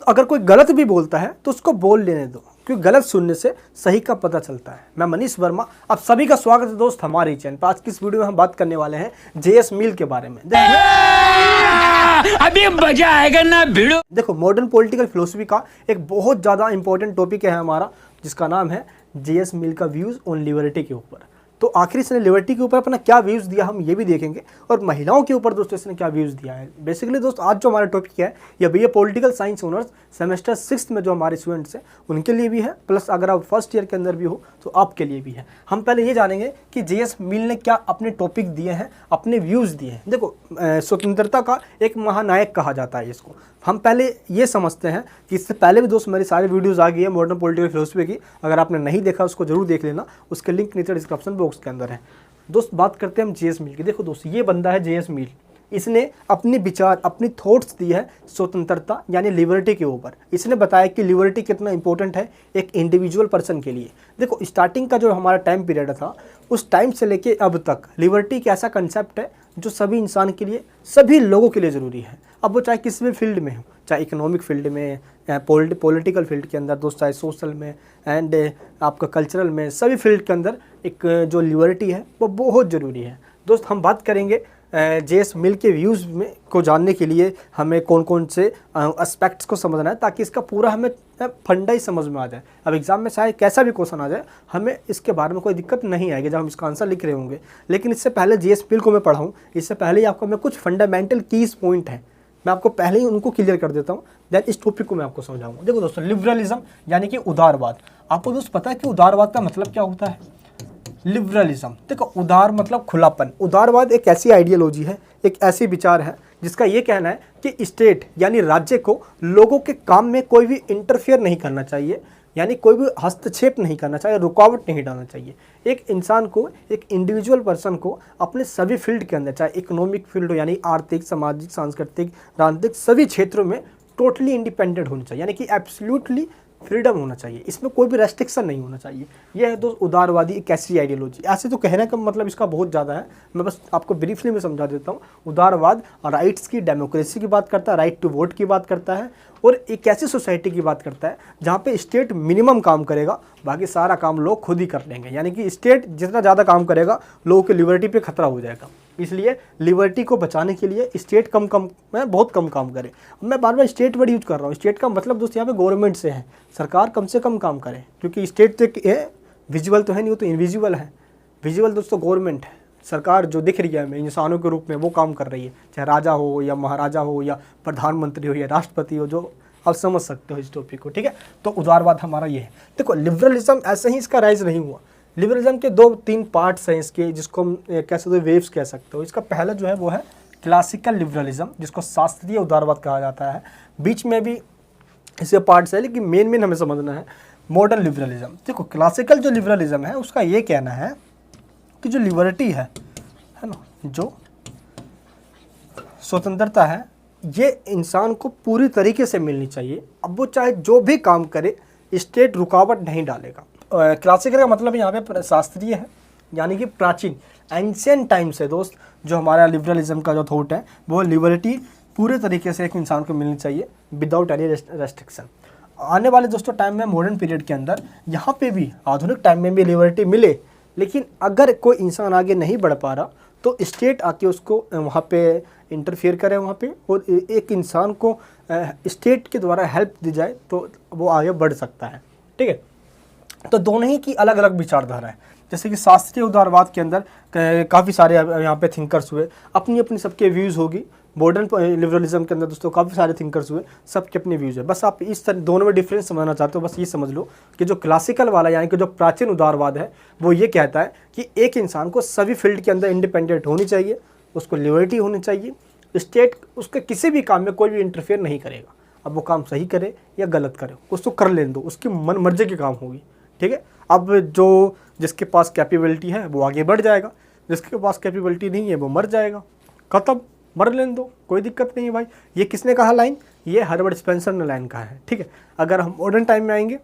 तो अगर कोई गलत भी बोलता है तो उसको बोल लेने दो, क्योंकि गलत सुनने से सही का पता चलता है। मैं मनीष वर्मा, आप सभी का स्वागत है दोस्त हमारे चैनल पर। आज की इस वीडियो में हम बात करने वाले हैं जेएस मिल के बारे में। अभी मजा आएगा ना भिड़ो। देखो, मॉडर्न पॉलिटिकल फिलोसफी का एक बहुत ज़्यादा इंपॉर्टेंट टॉपिक है हमारा, जिसका नाम है जेएस मिल का व्यूज़ ऑन लिबर्टी के ऊपर। तो आखिर इसने लिबर्टी के ऊपर अपना क्या व्यूज़ दिया हम ये भी देखेंगे, और महिलाओं के ऊपर दोस्तों इसने क्या व्यूज़ दिया है। बेसिकली दोस्त आज जो हमारा टॉपिक है ये BA political science honours semester 6 में जो हमारे स्टूडेंट्स हैं उनके लिए भी है, प्लस अगर आप फर्स्ट ईयर के अंदर भी हो तो आपके लिए भी है। हम पहले ये जानेंगे कि जेएस मिल ने क्या अपने टॉपिक दिए हैं, अपने व्यूज़ दिए हैं। देखो, स्वतंत्रता का एक महानायक कहा जाता है इसको। हम पहले ये समझते हैं कि इससे पहले भी दोस्त मेरी सारी वीडियोस आ गई है मॉडर्न पॉलिटिकल फिलोसफी की, अगर आपने नहीं देखा उसको जरूर देख लेना, उसके लिंक नीचे डिस्क्रिप्शन बॉक्स के अंदर है। दोस्त बात करते हैं हम जेएस मिल की। देखो दोस्त, ये बंदा है जेएस मिल, इसने अपने विचार, अपनी थॉट्स दी है स्वतंत्रता यानी लिबर्टी के ऊपर। इसने बताया कि लिबर्टी कितना इंपॉर्टेंट है एक इंडिविजुअल पर्सन के लिए। देखो, स्टार्टिंग का जो हमारा टाइम पीरियड था उस टाइम से लेके अब तक लिबर्टी एक ऐसा कंसेप्ट है जो सभी इंसान के लिए, सभी लोगों के लिए ज़रूरी है। अब वो चाहे किसी भी फील्ड में हो, चाहे इकोनॉमिक फील्ड में, पॉलिटिकल फील्ड के अंदर दोस्त, चाहे सोशल में एंड आपका कल्चरल में, सभी फील्ड के अंदर एक जो लिबर्टी है वो बहुत ज़रूरी है। दोस्त हम बात करेंगे जेएस मिल के व्यूज़ में को जानने के लिए हमें कौन कौन से एस्पेक्ट्स को समझना है, ताकि इसका पूरा हमें फंडा ही समझ में आ जाए। अब एग्जाम में चाहे कैसा भी क्वेश्चन आ जाए हमें इसके बारे में कोई दिक्कत नहीं आएगी जब हम इसका आंसर लिख रहे होंगे। लेकिन इससे पहले जेएस मिल को मैं पढ़ाऊँ, इससे पहले ही आपको मैं कुछ फंडामेंटल कीज पॉइंट हैं, मैं आपको पहले ही उनको क्लियर कर देता हूँ, दैन इस टॉपिक को मैं आपको समझाऊंगा। देखो दोस्तों, लिबरलिज्म यानी कि उदारवाद। आपको दोस्त पता है कि उदारवाद का मतलब क्या होता है? लिबरलिज्म, देखो उदार मतलब खुलापन। उदारवाद एक ऐसी आइडियोलॉजी है, एक ऐसी विचार है जिसका ये कहना है कि स्टेट यानी राज्य को लोगों के काम में कोई भी इंटरफेयर नहीं करना चाहिए, यानी कोई भी हस्तक्षेप नहीं करना चाहिए, रुकावट नहीं डालना चाहिए। एक इंसान को, एक इंडिविजुअल पर्सन को अपने सभी फील्ड के अंदर, चाहे इकोनॉमिक फील्ड हो यानी आर्थिक, सामाजिक, सांस्कृतिक, राजनीतिक, सभी क्षेत्रों में टोटली इंडिपेंडेंट होना चाहिए, यानी कि एब्सोल्युटली फ्रीडम होना चाहिए, इसमें कोई भी रेस्ट्रिक्शन नहीं होना चाहिए। यह है दोस्त उदारवादी एक ऐसी आइडियोलॉजी। ऐसे तो कहने का मतलब इसका बहुत ज़्यादा है, मैं बस आपको ब्रीफली में समझा देता हूँ। उदारवाद राइट्स की, डेमोक्रेसी की बात करता है, राइट टू वोट की बात करता है, और एक ऐसी सोसाइटी की बात करता है जहाँ पे स्टेट मिनिमम काम करेगा, बाकी सारा काम लोग खुद ही कर लेंगे। यानी कि स्टेट जितना ज़्यादा काम करेगा लोगों की लिबर्टी पे खतरा हो जाएगा। इसलिए लिबर्टी को बचाने के लिए स्टेट बहुत कम काम करे। मैं बार बार स्टेट वर्ड यूज कर रहा हूँ। स्टेट का मतलब दोस्त यहाँ पे गवर्नमेंट से है, सरकार कम से कम काम करे, क्योंकि स्टेट तो विजुअल तो है नहीं, वो तो इनविजिबल है। विजुअल दोस्तों गवर्नमेंट है, सरकार जो दिख रही है हमें इंसानों के रूप में वो काम कर रही है, चाहे राजा हो या महाराजा हो या प्रधानमंत्री हो या राष्ट्रपति हो, जो आप समझ सकते हो इस टॉपिक को, ठीक है। तो उदारवाद हमारा ये है। देखो, लिबरलिज्म ऐसे ही इसका राइज नहीं हुआ। लिबरलिज्म के 2-3 पार्ट्स हैं इसके, जिसको हम कह सकते हो वेव्स कह सकते हो। इसका पहला जो है वो है क्लासिकल लिबरलिज्म, जिसको शास्त्रीय उदारवाद कहा जाता है। बीच में भी इसके पार्ट्स है, लेकिन मेन हमें समझना है मॉडर्न लिबरलिज्म। देखो, क्लासिकल जो लिबरलिज्म है उसका ये कहना है कि जो लिबर्टी है ना, जो स्वतंत्रता है, ये इंसान को पूरी तरीके से मिलनी चाहिए। अब वो चाहे जो भी काम करे स्टेट रुकावट नहीं डालेगा। क्लासिकल का मतलब यहाँ पे शास्त्रीय है, यानी कि प्राचीन, एंशियंट टाइम से दोस्त जो हमारा लिबरलिज्म का जो थॉट है वो लिबर्टी पूरे तरीके से एक इंसान को मिलनी चाहिए विदाउट एनी रेस्ट्रिक्शन। आने वाले दोस्तों टाइम में, मॉडर्न पीरियड के अंदर, यहाँ पे भी आधुनिक टाइम में भी लिबर्टी मिले, लेकिन अगर कोई इंसान आगे नहीं बढ़ पा रहा तो स्टेट आके उसको वहाँ पे इंटरफेयर करे वहाँ पे, और एक इंसान को स्टेट के द्वारा हेल्प दी जाए तो वो आगे बढ़ सकता है, ठीक है। तो दोनों ही की अलग अलग विचारधारा है। जैसे कि शास्त्रीय उदारवाद के अंदर काफ़ी सारे यहाँ पे थिंकर्स हुए, अपनी अपनी सबके व्यूज़ होगी। मॉडर्न लिबरलिज्म के अंदर दोस्तों काफ़ी सारे थिंकर्स हुए, सबके अपने व्यूज़ है। बस आप इस तरह दोनों में डिफरेंस समझना चाहते हो, बस ये समझ लो कि जो क्लासिकल वाला यानी कि जो प्राचीन उदारवाद है वो ये कहता है कि एक इंसान को सभी फील्ड के अंदर इंडिपेंडेंट होनी चाहिए, उसको लिबर्टी होनी चाहिए, स्टेट उसके किसी भी काम में कोई भी इंटरफेयर नहीं करेगा। अब वो काम सही करे या गलत करे उसको कर लेने दो, उसकी मन मर्जी के काम होगी, ठीक है। अब जो जिसके पास कैपेबिलिटी है वो आगे बढ़ जाएगा, जिसके पास कैपेबिलिटी नहीं है वो मर जाएगा, खत्म, मर लेने दो, कोई दिक्कत नहीं है भाई। ये किसने कहा लाइन? ये हर्बर्ट स्पेंसर ने लाइन कहा है, ठीक है। अगर हम मॉडर्न टाइम में आएंगे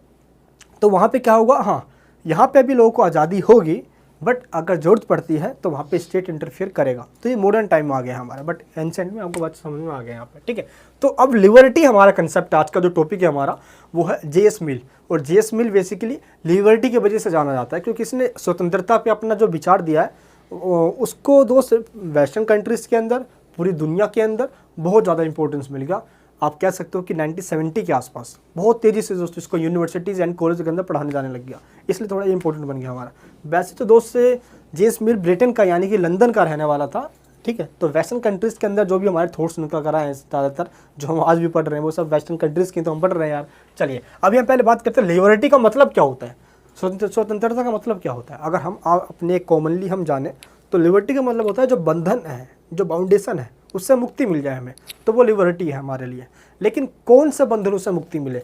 तो वहाँ पे क्या होगा, हाँ यहाँ पे भी लोगों को आज़ादी होगी, बट अगर ज़रूरत पड़ती है तो वहाँ पे स्टेट इंटरफेयर करेगा। तो ये मॉडर्न टाइम आ गया हमारा, बट एंशिएंट में आपको बात समझ में आ गया यहाँ पे, ठीक है। तो अब लिबर्टी हमारा कंसेप्ट, आज का जो टॉपिक है हमारा वो है जेएस मिल। और जेएस मिल बेसिकली लिबर्टी की वजह से जाना जाता है, क्योंकि इसने स्वतंत्रता पे अपना जो विचार दिया है उसको दोस्त वेस्टर्न कंट्रीज़ के अंदर, पूरी दुनिया के अंदर बहुत ज़्यादा इंपॉर्टेंस मिल गया। आप कह सकते हो कि 1970 के आसपास बहुत तेज़ी से दोस्तों इसको यूनिवर्सिटीज़ एंड कॉलेज के अंदर पढ़ाने जाने लग गया, इसलिए थोड़ा इंपॉर्टेंट बन गया हमारा। वैसे तो दोस्त से जेएस मिल ब्रिटेन का यानी कि लंदन का रहने वाला था, ठीक है। तो वेस्टर्न कंट्रीज़ के अंदर जो भी हमारे थॉट्स निकल कर आए हैं ज़्यादातर, जो हम आज भी पढ़ रहे हैं वो सब वेस्टर्न कंट्रीज़ की तो हम पढ़ रहे हैं यार। चलिए अभी हम पहले बात करते हैं लिबर्टी का मतलब क्या होता है, स्वतंत्रता का मतलब क्या होता है। अगर हम अपने कॉमनली हम जाने तो लिबर्टी का मतलब होता है जो बंधन है, जो बाउंडेशन है, उससे मुक्ति मिल जाए हमें, तो वो लिबर्टी है हमारे लिए। लेकिन कौन से बंधनों से मुक्ति मिले,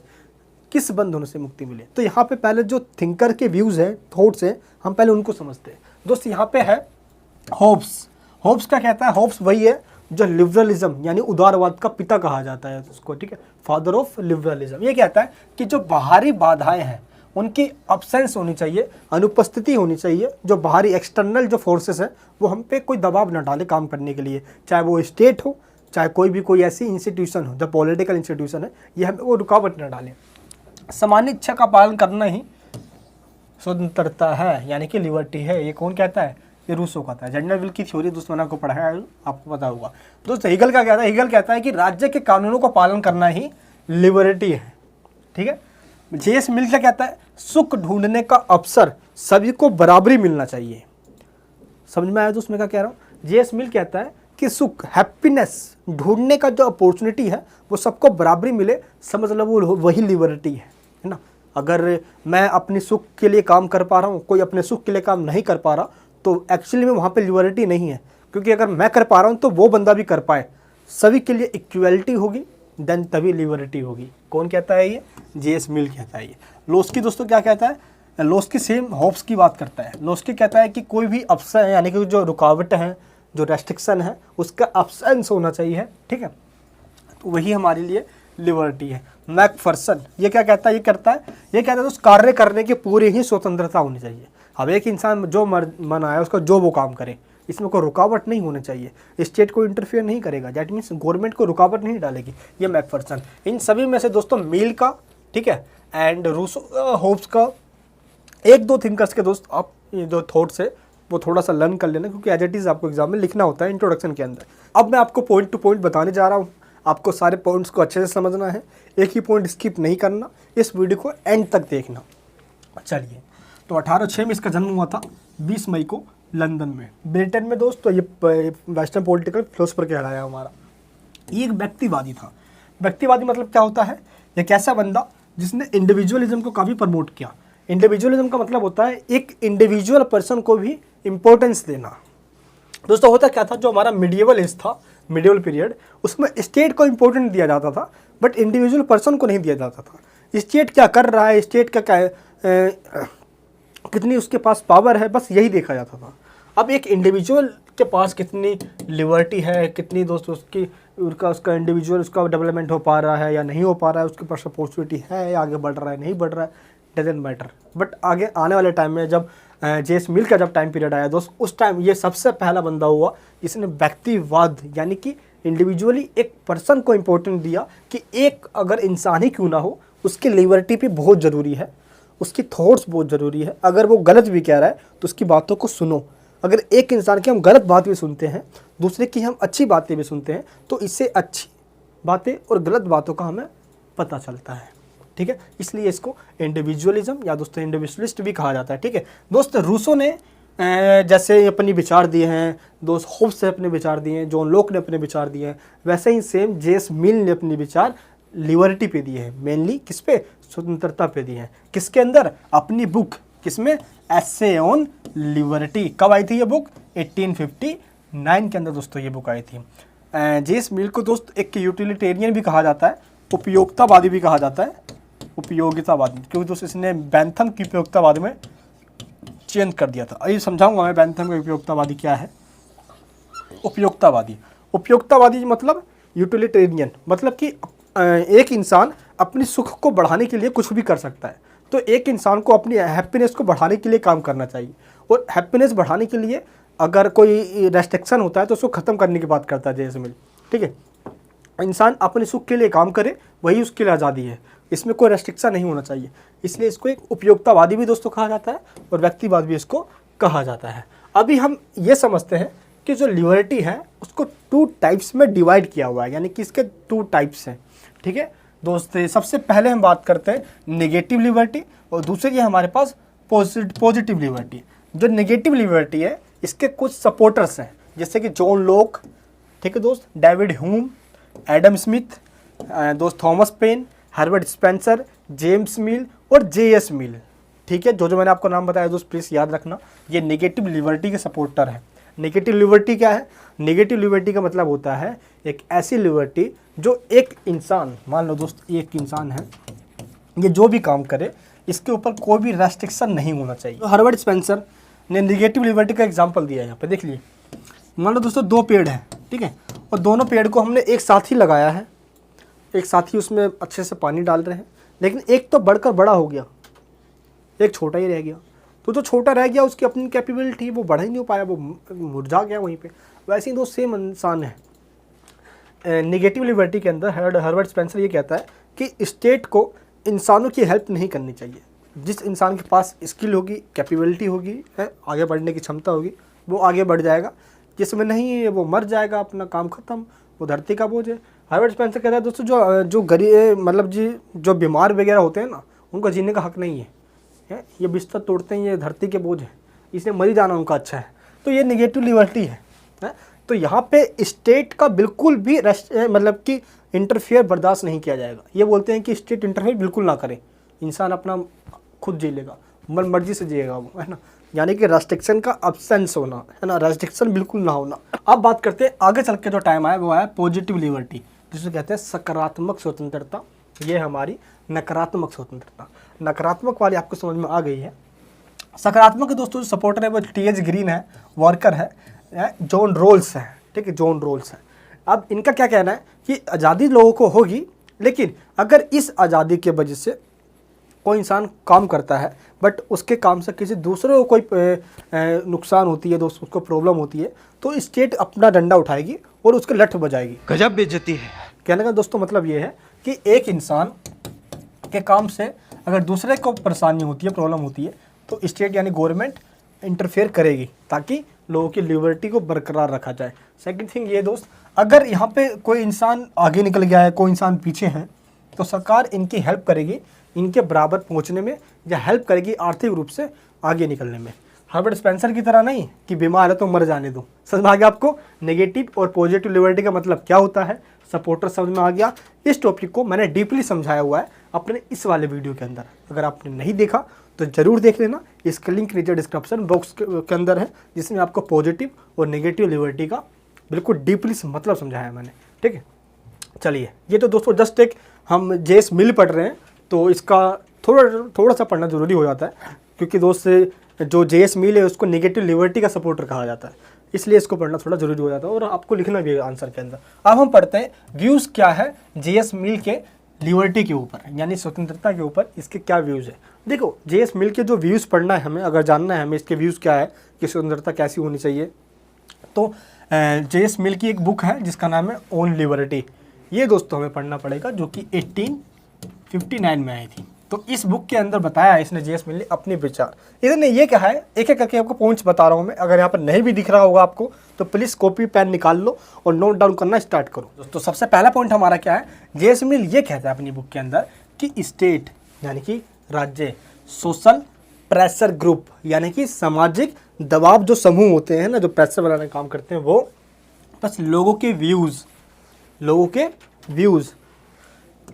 किस बंधनों से मुक्ति मिले, तो यहाँ पे पहले जो थिंकर के व्यूज़ हैं, थॉट्स हैं, हम पहले उनको समझते हैं। दोस्त यहाँ पे है होब्स। होब्स क्या कहता है? होब्स वही है जो लिबरलिज्म यानी उदारवाद का पिता कहा जाता है उसको, ठीक है, फादर ऑफ लिबरलिज्म। ये कहता है कि जो बाहरी बाधाएं हैं उनकी अब्सेंस होनी चाहिए, अनुपस्थिति होनी चाहिए। जो बाहरी एक्सटर्नल जो फोर्सेस हैं वो हम पे कोई दबाव ना डाले काम करने के लिए, चाहे वो स्टेट हो, चाहे कोई ऐसी इंस्टीट्यूशन हो जो पॉलिटिकल इंस्टीट्यूशन है, ये हमें वो रुकावट ना डाले। सामान्य इच्छा का पालन करना ही स्वतंत्रता है, यानी कि लिबर्टी है। ये कौन कहता है? ये रूसो कहता है। जनरल विल की थ्योरी दोस्तों मैंने आपको पढ़ाया है, आपको पता होगा। दोस्तों हीगल क्या कहता है? हीगल कहता है कि राज्य के कानूनों का पालन करना ही लिबर्टी है, ठीक है। जेएस मिल क्या कहता है? सुख ढूंढने का अवसर सभी को बराबरी मिलना चाहिए। समझ में आया दोस्त मैं क्या कह रहा हूँ? जेएस मिल कहता है कि सुख, हैप्पीनेस ढूंढने का जो अपॉर्चुनिटी है वो सबको बराबरी मिले, समझ लो वो वही लिबर्टी है ना। अगर मैं अपनी सुख के लिए काम कर पा रहा हूँ, कोई अपने सुख के लिए काम नहीं कर पा रहा, तो एक्चुअली में वहाँ पे लिबर्टी नहीं है। क्योंकि अगर मैं कर पा रहा हूँ तो वो बंदा भी कर पाए, सभी के लिए इक्वलिटी होगी, देन तभी लिबर्टी होगी। कौन कहता है ये? जेएस मिल कहता है ये। लोस्की दोस्तों क्या कहता है? लोस्की सेम होब्स की बात करता है। लोस्की कहता है कि कोई भी अवसर है, यानी कि जो रुकावट है, जो रेस्ट्रिक्शन है, उसका अब्सेंस होना चाहिए, ठीक है, तो वही हमारे लिए लिबर्टी है। मैकफर्सन ये क्या कहता है? ये कहता है उस कार्य करने की पूरी ही स्वतंत्रता होनी चाहिए। अब एक इंसान जो मन आया उसका जो वो काम करे, इसमें कोई रुकावट नहीं होनी चाहिए, स्टेट को इंटरफेयर नहीं करेगा, दैट मीन्स गवर्नमेंट को रुकावट नहीं डालेगी। ये मैकफर्सन। इन सभी में से दोस्तों मिल का, ठीक है, एंड रूसो, होब्स का, एक दो थिंकर्स के दोस्त आप ये जो थॉट्स है वो थोड़ा सा लर्न कर लेना, क्योंकि एज इट इज़ आपको एग्जाम में लिखना होता है इंट्रोडक्शन के अंदर। अब मैं आपको पॉइंट टू पॉइंट बताने जा रहा हूँ, आपको सारे पॉइंट्स को अच्छे से समझना है, एक ही पॉइंट स्किप नहीं करना, इस वीडियो को एंड तक देखना। चलिए, तो 1806 में इसका जन्म हुआ था, 20 मई को लंदन में, ब्रिटेन में दोस्त। तो ये वेस्टर्न पॉलिटिकल फिलोसफर कहलाया हमारा। ये एक व्यक्तिवादी था। व्यक्तिवादी मतलब क्या होता है? एक ऐसा बंदा जिसने इंडिविजुअलिज्म को काफ़ी प्रमोट किया। इंडिविजुअलिज्म का मतलब होता है एक इंडिविजुअल पर्सन को भी इम्पोर्टेंस देना। दोस्तों होता क्या था, जो हमारा मिडिएवल एज था, मिडिएवल पीरियड, उसमें स्टेट को इम्पोर्टेंस दिया जाता था बट इंडिविजुअल पर्सन को नहीं दिया जाता था। स्टेट क्या कर रहा है, स्टेट का क्या कितनी उसके पास पावर है, बस यही देखा जाता था। अब एक इंडिविजुअल के पास कितनी लिबर्टी है, कितनी दोस्तों उसका इंडिविजुअल उसका डेवलपमेंट हो पा रहा है या नहीं हो पा रहा है, उसके पास अपॉर्चुनिटी है, आगे बढ़ रहा है नहीं बढ़ रहा है, डजेंट मैटर। बट आगे आने वाले टाइम में जब जेएस मिल का जब टाइम पीरियड आया दोस्त, उस टाइम ये सबसे पहला बंदा हुआ जिसने व्यक्तिवाद यानी कि इंडिविजुअली एक पर्सन को इम्पोर्टेंस दिया कि एक अगर इंसान ही क्यों ना हो, उसकी लिबर्टी भी बहुत ज़रूरी है, उसकी थॉट्स बहुत ज़रूरी है। अगर वो गलत भी कह रहा है तो उसकी बातों को सुनो। अगर एक इंसान की हम गलत बात भी सुनते हैं, दूसरे की हम अच्छी बातें भी सुनते हैं, तो इससे अच्छी बातें और गलत बातों का हमें पता चलता है, ठीक है। इसलिए इसको इंडिविजुअलिज्म या दोस्तों इंडिविजुअलिस्ट भी कहा जाता है, ठीक है। दोस्त रूसो ने जैसे अपनी विचार दिए हैं, दोस्त होब्स ने अपने विचार दिए हैं, जॉन लोक ने अपने विचार दिए हैं, वैसे ही सेम जेएस मिल ने अपने विचार लिबर्टी पे दिए हैं। मेनली किस पे? स्वतंत्रता पे दिए हैं। किसके अंदर? अपनी बुक, किसमें? Essay on liberty. कब आई थी ये बुक? 1859 के अंदर दोस्तों ये बुक आई थी। जेएस मिल को दोस्त एक यूटिलिटेरियन भी कहा जाता है, उपयोगितावादी भी कहा जाता है, उपयोगितावादी, क्योंकि दोस्त इसने बैंथम की उपयोगितावाद में चेंज कर दिया था। अभी समझाऊंगा मैं बैंथम का उपयोगितावादी क्या है। उपयोगितावादी मतलब यूटिलिटेरियन, मतलब कि एक इंसान अपनी सुख को बढ़ाने के लिए कुछ भी कर सकता है। तो एक इंसान को अपनी हैप्पीनेस को बढ़ाने के लिए काम करना चाहिए। और हैप्पीनेस बढ़ाने के लिए अगर कोई रेस्ट्रिक्शन होता है तो उसको ख़त्म करने की बात करता है जेएस मिल। ठीक है, इंसान अपने सुख के लिए काम करे, वही उसके लिए आज़ादी है, इसमें कोई रेस्ट्रिक्शन नहीं होना चाहिए। इसलिए इसको एक उपयोगितावादी भी दोस्तों कहा जाता है और व्यक्तिवाद भी इसको कहा जाता है। अभी हम ये समझते हैं कि जो लिबर्टी है उसको 2 टाइप्स में डिवाइड किया हुआ है, यानी कि इसके 2 टाइप्स हैं। ठीक है दोस्त, सबसे पहले हम बात करते हैं नेगेटिव लिबर्टी और दूसरी है हमारे पास पॉजिटिव लिबर्टी। जो नेगेटिव लिबर्टी है इसके कुछ सपोर्टर्स हैं, जैसे कि जॉन लॉक, ठीक है दोस्त, डेविड ह्यूम, एडम स्मिथ, दोस्त Thomas pen, Herbert Spencer, James मिल और जेएस मिल। ठीक है, जो मैंने आपको नाम बताया दोस्त प्लीज़ याद रखना, ये नेगेटिव लिबर्टी के सपोर्टर है। नेगेटिव लिबर्टी क्या है? नेगेटिव लिबर्टी का मतलब होता है एक ऐसी लिबर्टी जो एक इंसान, मान लो दोस्त एक इंसान है, ये जो भी काम करे इसके ऊपर कोई भी रेस्ट्रिक्शन नहीं होना चाहिए। तो हर्बर्ट स्पेंसर ने नेगेटिव लिबर्टी का एग्जांपल दिया है यहाँ पे, देख लिए। मान लो दोस्तों 2 पेड़ हैं, ठीक है, और दोनों पेड़ को हमने एक साथ ही लगाया है, एक साथ ही उसमें अच्छे से पानी डाल रहे हैं, लेकिन एक तो बढ़कर बड़ा हो गया, एक छोटा ही रह गया। तो जो छोटा रह गया उसकी अपनी कैपेबिलिटी, वो बढ़ ही नहीं हो पाया, वो मुरझा गया वहीं पे। वैसे ही दोस्त सेम इंसान है। नेगेटिव लिबर्टी के अंदर हर्बर्ट स्पेंसर ये कहता है कि स्टेट को इंसानों की हेल्प नहीं करनी चाहिए। जिस इंसान के पास स्किल होगी, कैपेबिलिटी होगी, है, आगे बढ़ने की क्षमता होगी, वो आगे बढ़ जाएगा। जिसमें नहीं है वो मर जाएगा, अपना काम खत्म, वो धरती का बोझ है। हर्बर्ट स्पेंसर कहता है दोस्तों जो गरीब मतलब जो बीमार वगैरह होते हैं ना, उनका जीने का हक नहीं है, ये बिस्तर तोड़ते हैं, ये धरती के बोझ है, इसलिए मर ही जाना उनका अच्छा है। तो ये नेगेटिव लिबर्टी है। तो यहाँ पे स्टेट का बिल्कुल भी मतलब कि इंटरफेयर बर्दाश्त नहीं किया जाएगा। ये बोलते हैं कि स्टेट इंटरफेयर बिल्कुल ना करे, इंसान अपना खुद जी लेगा, मन मर्जी से जिएगा वो, है ना, यानी कि रेस्ट्रिक्शन का अब्सेंस होना, है ना, रेस्ट्रिक्शन बिल्कुल ना होना। अब बात करते हैं आगे चल के जो टाइम आया वो है पॉजिटिव लिबर्टी, जिसे कहते हैं सकारात्मक स्वतंत्रता। ये हमारी नकारात्मक स्वतंत्रता। नकारात्मक वाली आपको समझ में आ गई है। सकारात्मक के दोस्तों जो सपोर्टर है वो टी.एच. ग्रीन है, वॉकर है, जॉन रोल्स है, ठीक है, जॉन रोल्स है। अब इनका क्या कहना है कि आज़ादी लोगों को होगी, लेकिन अगर इस आज़ादी के वजह से कोई इंसान काम करता है बट उसके काम से किसी दूसरे को कोई नुकसान होती है, दोस्त उसको प्रॉब्लम होती है, तो स्टेट अपना डंडा उठाएगी और उसके लठ बजाएगी। गजब बेइज्जती है। कहने का दोस्तों मतलब ये है कि एक इंसान के काम से अगर दूसरे को परेशानी होती है, प्रॉब्लम होती है, तो स्टेट यानी गवर्नमेंट इंटरफेयर करेगी ताकि लोगों की लिबर्टी को बरकरार रखा जाए। सेकंड थिंग ये दोस्त, अगर यहाँ पे कोई इंसान आगे निकल गया है, कोई इंसान पीछे है, तो सरकार इनकी हेल्प करेगी, इनके बराबर पहुँचने में, या हेल्प करेगी आर्थिक रूप से आगे निकलने में। हर्बर्ट स्पेंसर की तरह नहीं कि बीमार है तो मर जाने दो। समझ में आ गया आपको नेगेटिव और पॉजिटिव लिबर्टी का मतलब क्या होता है, सपोर्टर समझ में आ गया। इस टॉपिक को मैंने डीपली समझाया हुआ है अपने इस वाले वीडियो के अंदर, अगर आपने नहीं देखा तो ज़रूर देख लेना। इसका लिंक नीचे डिस्क्रिप्शन बॉक्स के अंदर है, जिसमें आपको पॉजिटिव और नेगेटिव लिबर्टी का बिल्कुल डीपली मतलब समझाया मैंने, ठीक है। चलिए, ये तो दोस्तों जस्ट एक हम जेएस मिल पढ़ रहे हैं, तो इसका थोड़ा सा पढ़ना ज़रूरी हो जाता है, क्योंकि दोस्त जो जेएस मिल है उसको नेगेटिव लिबर्टी का सपोर्टर कहा जाता है, इसलिए इसको पढ़ना थोड़ा ज़रूरी हो जाता है और आपको लिखना भी है आंसर के अंदर। अब हम पढ़ते हैं व्यूज़ क्या है जेएस मिल के लिबर्टी के ऊपर, यानी स्वतंत्रता के ऊपर इसके क्या व्यूज़ है। देखो, जेएस मिल के जो व्यूज़ पढ़ना है हमें, अगर जानना है हमें इसके व्यूज़ क्या है कि स्वतंत्रता कैसी होनी चाहिए, तो जेएस मिल की एक बुक है जिसका नाम है ओन लिबर्टी। ये दोस्तों हमें पढ़ना पड़ेगा, जो कि 1859 में आई थी। तो इस बुक के अंदर बताया है इसने, जेएस मिल ने अपने विचार, इन्होंने ये कहा है, एक एक करके आपको पॉइंट्स बता रहा हूँ मैं। अगर यहाँ पर नहीं भी दिख रहा होगा आपको तो प्लीज़ कॉपी पेन निकाल लो और नोट डाउन करना स्टार्ट करो। दोस्तों सबसे पहला पॉइंट हमारा क्या है, जेएस मिल ये कहता है अपनी बुक के अंदर कि स्टेट यानी कि राज्य, सोशल प्रेशर ग्रुप यानी कि सामाजिक दबाव जो समूह होते हैं ना, जो प्रेशर बनाने का काम करते हैं, वो बस लोगों के व्यूज़,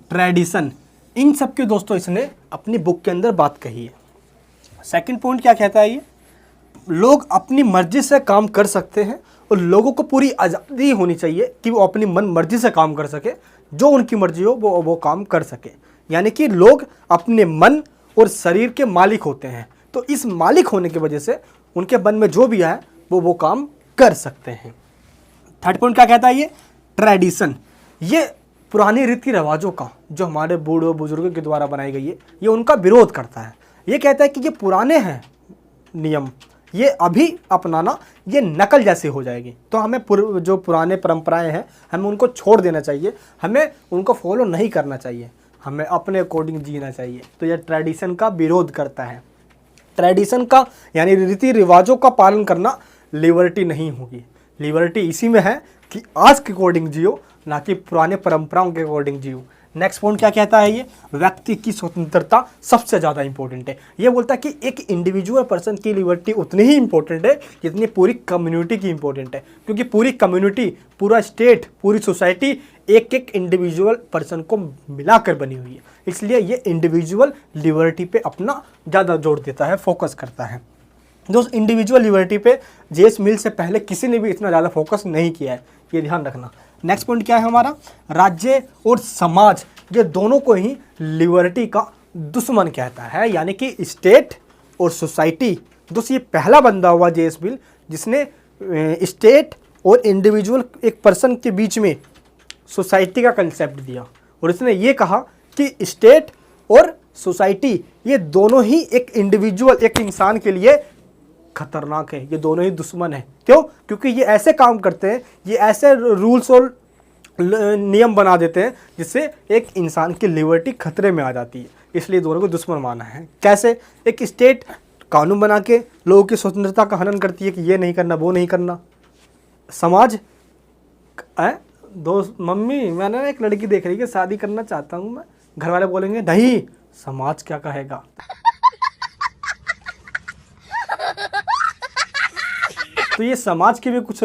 ट्रेडिशन, इन सब के दोस्तों इसने अपनी बुक के अंदर बात कही है। सेकंड पॉइंट क्या कहता है, ये लोग अपनी मर्जी से काम कर सकते हैं और लोगों को पूरी आज़ादी होनी चाहिए कि वो अपनी मन मर्जी से काम कर सके, जो उनकी मर्जी हो वो काम कर सके। यानी कि लोग अपने मन और शरीर के मालिक होते हैं, तो इस मालिक होने की वजह से उनके मन में जो भी है वो काम कर सकते हैं। थर्ड पॉइंट क्या कहता है, ये ट्रेडिशन, ये पुरानी रीति रिवाजों का जो हमारे बूढ़ों बुजुर्गों के द्वारा बनाई गई है, ये उनका विरोध करता है। ये कहता है कि ये पुराने हैं नियम, ये अभी अपनाना ये नकल जैसी हो जाएगी। तो हमें जो पुराने परंपराएं हैं हमें उनको छोड़ देना चाहिए, हमें उनको फॉलो नहीं करना चाहिए, हमें अपने अकॉर्डिंग जीना चाहिए। तो यह ट्रेडिशन का विरोध करता है। ट्रेडिशन का यानी रीति रिवाजों का पालन करना लिबर्टी नहीं होगी। लिबर्टी इसी में है कि आज के अकॉर्डिंग जियो, ना कि पुराने परंपराओं के अकॉर्डिंग जियो। नेक्स्ट पॉइंट क्या कहता है, ये व्यक्ति की स्वतंत्रता सबसे ज़्यादा इंपॉर्टेंट है। ये बोलता है कि एक इंडिविजुअल पर्सन की लिबर्टी उतनी ही इंपॉर्टेंट है जितनी पूरी कम्युनिटी की इंपॉर्टेंट है, क्योंकि पूरी कम्युनिटी, पूरा स्टेट, पूरी सोसाइटी एक एक इंडिविजुअल पर्सन को मिलाकर बनी हुई है। इसलिए ये इंडिविजुअल लिबर्टी पे अपना ज़्यादा जोर देता है, फोकस करता है। दोस्त, इंडिविजुअल लिबर्टी पे जेएस मिल से पहले किसी ने भी इतना ज़्यादा फोकस नहीं किया है, ये ध्यान रखना। नेक्स्ट पॉइंट क्या है हमारा, राज्य और समाज ये दोनों को ही लिबर्टी का दुश्मन कहता है, यानी कि स्टेट और सोसाइटी। दोस्त, ये पहला बंदा हुआ जेएस मिल जिसने स्टेट और इंडिविजुअल एक पर्सन के बीच में सोसाइटी का कंसेप्ट दिया, और इसने ये कहा कि स्टेट और सोसाइटी ये दोनों ही एक इंडिविजुअल, एक इंसान के लिए खतरनाक है, ये दोनों ही दुश्मन है। क्यों? क्योंकि ये ऐसे काम करते हैं, ये ऐसे रूल्स और नियम बना देते हैं जिससे एक इंसान की लिबर्टी खतरे में आ जाती है। इसलिए दोनों को दुश्मन माना है। कैसे? एक स्टेट कानून बना के लोगों की स्वतंत्रता का हनन करती है कि ये नहीं करना, वो नहीं करना। समाज दोस्त, मम्मी मैंने ना एक लड़की देख रही है, शादी करना चाहता हूँ मैं, घर वाले बोलेंगे नहीं, समाज क्या कहेगा। तो ये समाज के भी कुछ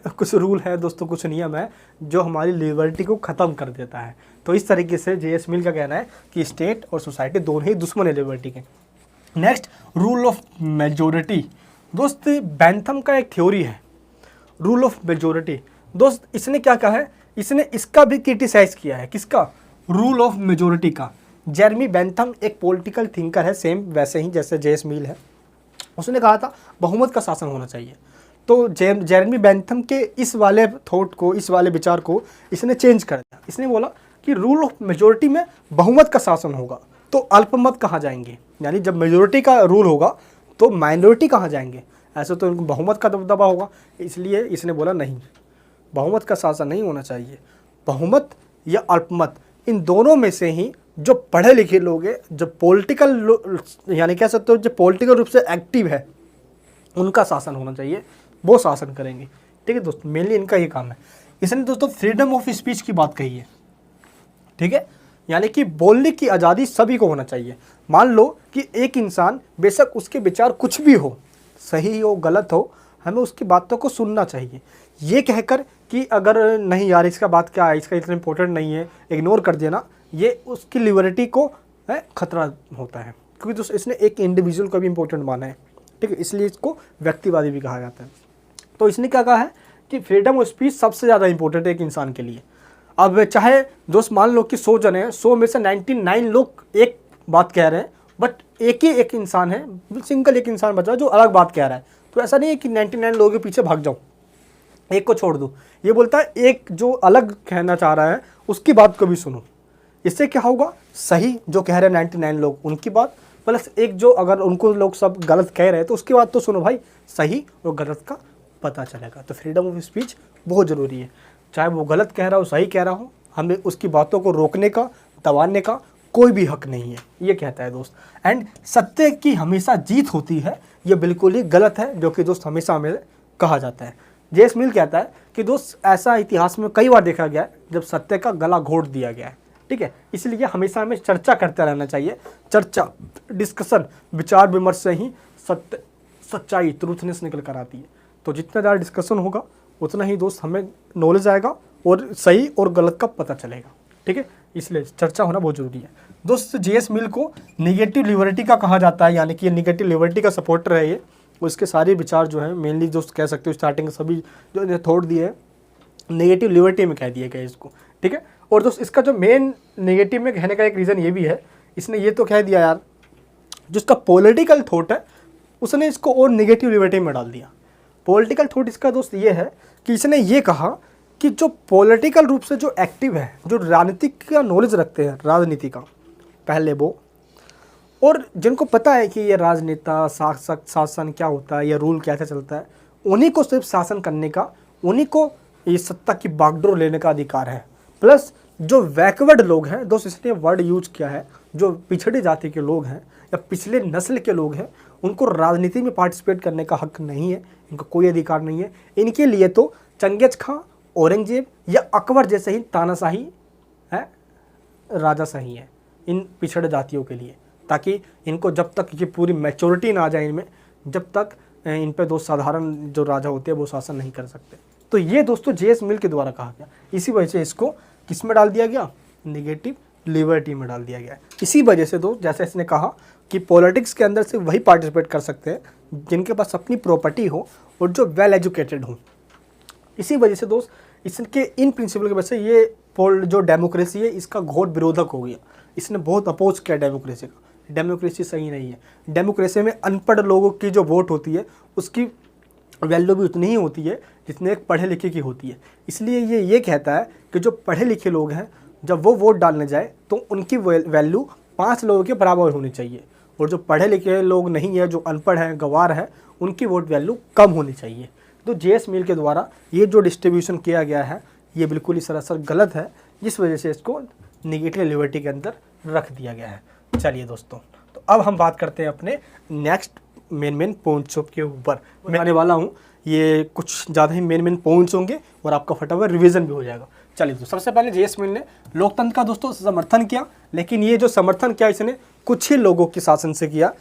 कुछ रूल है दोस्तों, कुछ नियम है जो हमारी लिबर्टी को ख़त्म कर देता है। तो इस तरीके से जेएस मिल का कहना है कि स्टेट और सोसाइटी दोनों ही दुश्मन है लिबर्टी के। Next, rule of majority. दोस्त, बैंथम का एक थ्योरी है रूल ऑफ मेजोरिटी। दोस्त, इसने क्या कहा है, इसने इसका भी क्रिटिसाइज किया है। किसका? रूल ऑफ मेजोरिटी का। जेरेमी बेंथम एक पॉलिटिकल थिंकर है, सेम वैसे ही जैसे जेएस मिल है। उसने कहा था बहुमत का शासन होना चाहिए। तो जेरेमी बेंथम के इस वाले थॉट को, इस वाले विचार को इसने चेंज कर दिया। इसने बोला कि रूल ऑफ मेजोरिटी में बहुमत का शासन होगा तो अल्पमत कहाँ जाएंगे, यानी जब मेजोरिटी का रूल होगा तो माइनॉरिटी कहाँ जाएंगे, ऐसे तो उनको बहुमत का दबदबा होगा। इसलिए इसने बोला नहीं, बहुमत का शासन नहीं होना चाहिए। बहुमत या अल्पमत, इन दोनों में से ही जो पढ़े लिखे लोग हैं, जो पॉलिटिकल यानी कह सकते हो जो पॉलिटिकल रूप से एक्टिव है, उनका शासन होना चाहिए, वो शासन करेंगे। ठीक है दोस्तों, मेनली इनका ही काम है। इसने दोस्तों फ्रीडम ऑफ स्पीच की बात कही है। ठीक है, यानी कि बोलने की आज़ादी सभी को होना चाहिए। मान लो कि एक इंसान, बेशक उसके विचार कुछ भी हो, सही हो गलत हो, हमें उसकी बातों को सुनना चाहिए। ये कहकर कि अगर नहीं यार इसका बात क्या है, इसका इतना इंपॉर्टेंट नहीं है, इग्नोर कर देना, ये उसकी लिबर्टी को खतरा होता है, क्योंकि दोस्तों इसने एक इंडिविजुअल को भी इंपॉर्टेंट माना है। ठीक है, इसलिए इसको व्यक्तिवादी भी कहा जाता है। तो इसने क्या कहा है कि फ्रीडम ऑफ स्पीच सबसे ज़्यादा इंपॉर्टेंट है एक इंसान के लिए। अब चाहे दोस्त मान लो कि 100 जने हैं, 100 में से 99 लोग एक बात कह रहे हैं, बट एक ही एक इंसान है, सिंगल एक इंसान बचा जो अलग बात कह रहा है। तो ऐसा नहीं है कि 99 लोगों के पीछे भाग जाऊँ, एक को छोड़ दूँ। ये बोलता है एक जो अलग कहना चाह रहा है उसकी बात को भी सुनो। इससे क्या होगा, सही जो कह रहे हैं 99 लोग उनकी बात, प्लस एक जो अगर उनको लोग सब गलत कह रहे हैं तो उसकी बात तो सुनो भाई, सही और गलत का पता चलेगा। तो फ्रीडम ऑफ स्पीच बहुत ज़रूरी है। चाहे वो गलत कह रहा हो, सही कह रहा हो, हमें उसकी बातों को रोकने का, दबाने का कोई भी हक नहीं है, ये कहता है दोस्त। एंड सत्य की हमेशा जीत होती है, ये बिल्कुल ही गलत है, जो कि दोस्त हमेशा हमें कहा जाता है। जेएस मिल कहता है कि दोस्त ऐसा इतिहास में कई बार देखा गया है जब सत्य का गला घोट दिया गया है। ठीक है, इसलिए हमेशा हमें चर्चा करते रहना चाहिए। चर्चा, डिस्कशन, विचार विमर्श से ही सत्य, सच्चाई, ट्रूथनेस निकल कर आती है। तो जितना ज़्यादा डिस्कशन होगा उतना ही दोस्त हमें नॉलेज आएगा और सही और गलत का पता चलेगा। ठीक है, इसलिए चर्चा होना बहुत ज़रूरी है दोस्त। जेएस मिल को निगेटिव लिबर्टी का कहा जाता है, यानी कि निगेटिव लिबर्टी का सपोर्टर है ये। उसके सारे विचार जो हैं मेनली दोस्त कह सकते हो स्टार्टिंग सभी जो थोड़ दिए हैं नेगेटिव लिबर्टी में कह दिया गया इसको। ठीक है, और दोस्त इसका जो मेन नेगेटिव में कहने का एक रीज़न ये भी है, इसने ये तो कह दिया यार जिसका पॉलिटिकल थॉट है उसने इसको और नेगेटिव लिबर्टी में डाल दिया। पॉलिटिकल थॉट इसका दोस्त ये है कि इसने ये कहा कि जो पॉलिटिकल रूप से जो एक्टिव है, जो राजनीति का नॉलेज रखते हैं, राजनीति का, पहले वो, और जिनको पता है कि ये राजनेता शासन क्या होता है, या रूल कैसे चलता है, उन्हीं को सिर्फ शासन करने का, उन्हीं को ये सत्ता की बागडोर लेने का अधिकार है। प्लस जो बैकवर्ड लोग हैं दोस्त, इसने वर्ड यूज किया है, जो पिछड़ी जाति के लोग हैं या पिछले नस्ल के लोग हैं, उनको राजनीति में पार्टिसिपेट करने का हक नहीं है, इनको कोई अधिकार नहीं है। इनके लिए तो चंगेज खां, औरंगजेब या अकबर जैसे ही तानाशाही है, राजाशाही है इन पिछड़े जातियों के लिए, ताकि इनको जब तक ये पूरी मैच्योरिटी ना आ जाए इनमें, जब तक इन पे दोस्त साधारण जो राजा होते हैं वो शासन नहीं कर सकते। तो ये दोस्तों जेएस मिल के द्वारा कहा गया, इसी वजह से इसको किस में डाल दिया गया, नेगेटिव लिबर्टी में डाल दिया गया। इसी वजह से दोस्त जैसे इसने कहा कि पॉलिटिक्स के अंदर से वही पार्टिसिपेट कर सकते हैं जिनके पास अपनी प्रॉपर्टी हो और जो वेल एजुकेटेड हो। इसी वजह से दोस्त इसके इन प्रिंसिपल की वजह से ये जो डेमोक्रेसी है इसका घोर विरोधक हो गया। इसने बहुत अपोज किया डेमोक्रेसी का। डेमोक्रेसी सही नहीं है। डेमोक्रेसी में अनपढ़ लोगों की जो वोट होती है उसकी वैल्यू भी उतनी ही होती है जितने एक पढ़े लिखे की होती है। इसलिए ये कहता है कि जो पढ़े लिखे लोग हैं जब वो वोट डालने जाए तो उनकी वैल्यू 5 लोगों के बराबर होनी चाहिए, और जो पढ़े लिखे लोग नहीं है, जो अनपढ़ हैं, गंवार हैं, उनकी वोट वैल्यू कम होनी चाहिए। तो जेएस मिल के द्वारा ये जो डिस्ट्रीब्यूशन किया गया है ये बिल्कुल ही सरासर गलत है, जिस वजह से इसको नेगेटिव लिबर्टी के अंदर रख दिया गया है। चलिए दोस्तों, तो अब हम बात करते हैं अपने नेक्स्ट मेन पॉइंट्स के ऊपर। मैं आने वाला हूँ, ये कुछ ज़्यादा ही मेन पॉइंट्स होंगे और आपका फटाफट रिवीजन भी हो जाएगा। चलिए दोस्तों, सबसे पहले जेएस मिल ने लोकतंत्र का दोस्तों समर्थन किया, लेकिन ये जो समर्थन किया इसने कुछ ही लोगों के शासन से किया।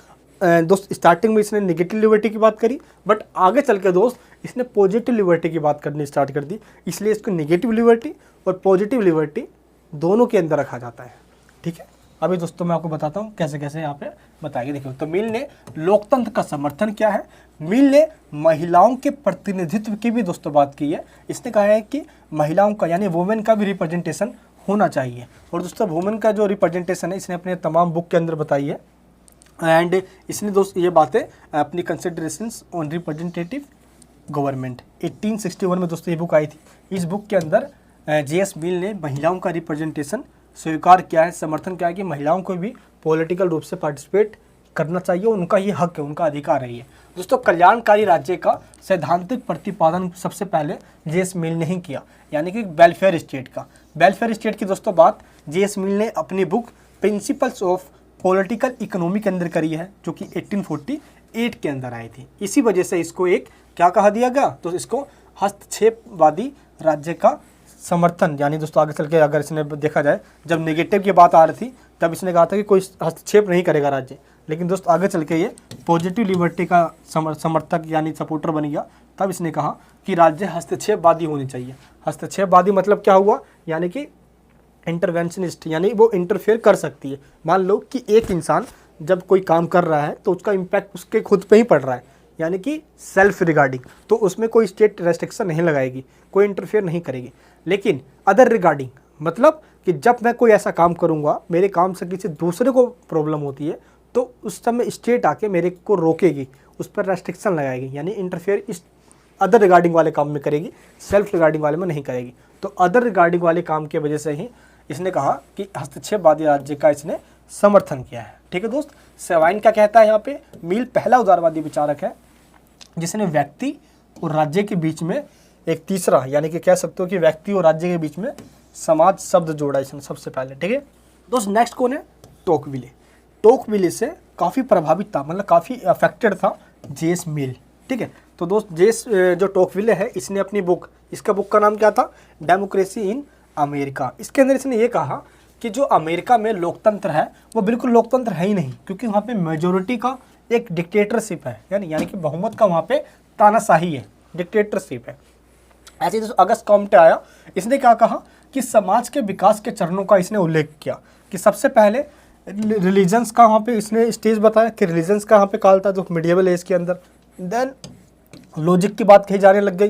दोस्त स्टार्टिंग में इसने नेगेटिव लिबर्टी की बात करी, बट आगे चल के दोस्त इसने पॉजिटिव लिबर्टी की बात करनी स्टार्ट कर दी, इसलिए इसको नेगेटिव लिबर्टी और पॉजिटिव लिबर्टी दोनों के अंदर रखा जाता है। ठीक है, अभी दोस्तों मैं आपको बताता हूँ कैसे कैसे यहाँ पे बताएंगे। देखिए, तो मिल ने लोकतंत्र का समर्थन किया है। मिल ने महिलाओं के प्रतिनिधित्व की भी दोस्तों बात की है। इसने कहा है कि महिलाओं का यानी वुमेन का भी रिप्रेजेंटेशन होना चाहिए, और दोस्तों वुमेन का जो रिप्रेजेंटेशन है इसने अपने तमाम बुक के अंदर बताई है। एंड इसने दोस्त ये बातें अपनी कंसिडरेशंस ऑन रिप्रेजेंटेटिव गवर्नमेंट 1861 में दोस्तों ये बुक आई थी। इस बुक के अंदर जेएस मिल ने महिलाओं का रिप्रेजेंटेशन स्वीकार किया है, समर्थन किया है कि महिलाओं को भी पॉलिटिकल रूप से पार्टिसिपेट करना चाहिए, उनका ये हक है, उनका अधिकार है ये। दोस्तों कल्याणकारी राज्य का सैद्धांतिक प्रतिपादन सबसे पहले जेएस मिल ने ही किया, यानी कि वेलफेयर स्टेट का। वेलफेयर स्टेट की दोस्तों बात जेएस मिल ने अपनी book principles of political economy के अंदर करी है, जो कि 1848 के अंदर आई थी। इसी वजह से इसको एक क्या कहा दिया गया, तो इसको हस्तक्षेपवादी राज्य का समर्थन, यानी दोस्तों आगे चल के अगर इसने देखा जाए जब नेगेटिव की बात आ रही थी तब इसने कहा था कि कोई हस्तक्षेप नहीं करेगा राज्य, लेकिन दोस्तों आगे चल के ये पॉजिटिव लिबर्टी का समर्थक यानी सपोर्टर बन गया। तब इसने कहा कि राज्य हस्तक्षेपवादी होनी चाहिए। हस्तक्षेपवादी मतलब क्या हुआ, यानी कि इंटरवेंशनिस्ट, यानी वो इंटरफेयर कर सकती है। मान लो कि एक इंसान जब कोई काम कर रहा है तो उसका इम्पैक्ट उसके खुद पे ही पड़ रहा है, यानी कि सेल्फ रिगार्डिंग, तो उसमें कोई स्टेट रेस्ट्रिक्शन नहीं लगाएगी, कोई इंटरफेयर नहीं करेगी। लेकिन अदर रिगार्डिंग मतलब कि जब मैं कोई ऐसा काम करूँगा, मेरे काम से किसी दूसरे को प्रॉब्लम होती है, तो उस समय स्टेट आके मेरे को रोकेगी, उस पर रेस्ट्रिक्शन लगाएगी, यानी इंटरफेयर इस अदर रिगार्डिंग वाले काम में करेगी, सेल्फ रिगार्डिंग वाले में नहीं करेगी। तो अदर रिगार्डिंग वाले काम की वजह से ही इसने कहा कि हस्तक्षेपवादी राज्य का इसने समर्थन किया है। ठीक है दोस्त, सेवाइन क्या कहता है यहाँ पे, मिल पहला उदारवादी विचारक है जिसने व्यक्ति और राज्य के बीच में एक तीसरा, यानी कि कह सकते हो कि व्यक्ति और राज्य के बीच में समाज शब्द जोड़ा इसने सबसे पहले। ठीक है दोस्त, नेक्स्ट कौन है, टोकविले। टोकविले से काफ़ी प्रभावित था, मतलब काफ़ी अफेक्टेड था जेएस मिल। ठीक है, तो दोस्त जेएस जो टोकविले है इसने अपनी बुक, इसका बुक का नाम क्या था, डेमोक्रेसी इन अमेरिका। इसके अंदर इसने ये कहा कि जो अमेरिका में लोकतंत्र है वो बिल्कुल लोकतंत्र है ही नहीं, क्योंकि वहाँ पे मेजोरिटी का एक डिक्टेटरशिप है, यानी कि बहुमत का वहाँ पे तानाशाही है, डिक्टेटरशिप है। ऐसे ही अगस्त कॉम्टे आया, इसने क्या कहा कि समाज के विकास के चरणों का इसने उल्लेख किया कि सबसे पहले रिलीजन्स का वहाँ पे इसने स्टेज बताया कि रिलीजन्स का वहाँ पे काल था जो मिडिएवल एज के अंदर। देन लॉजिक की बात कही जाने लग गई,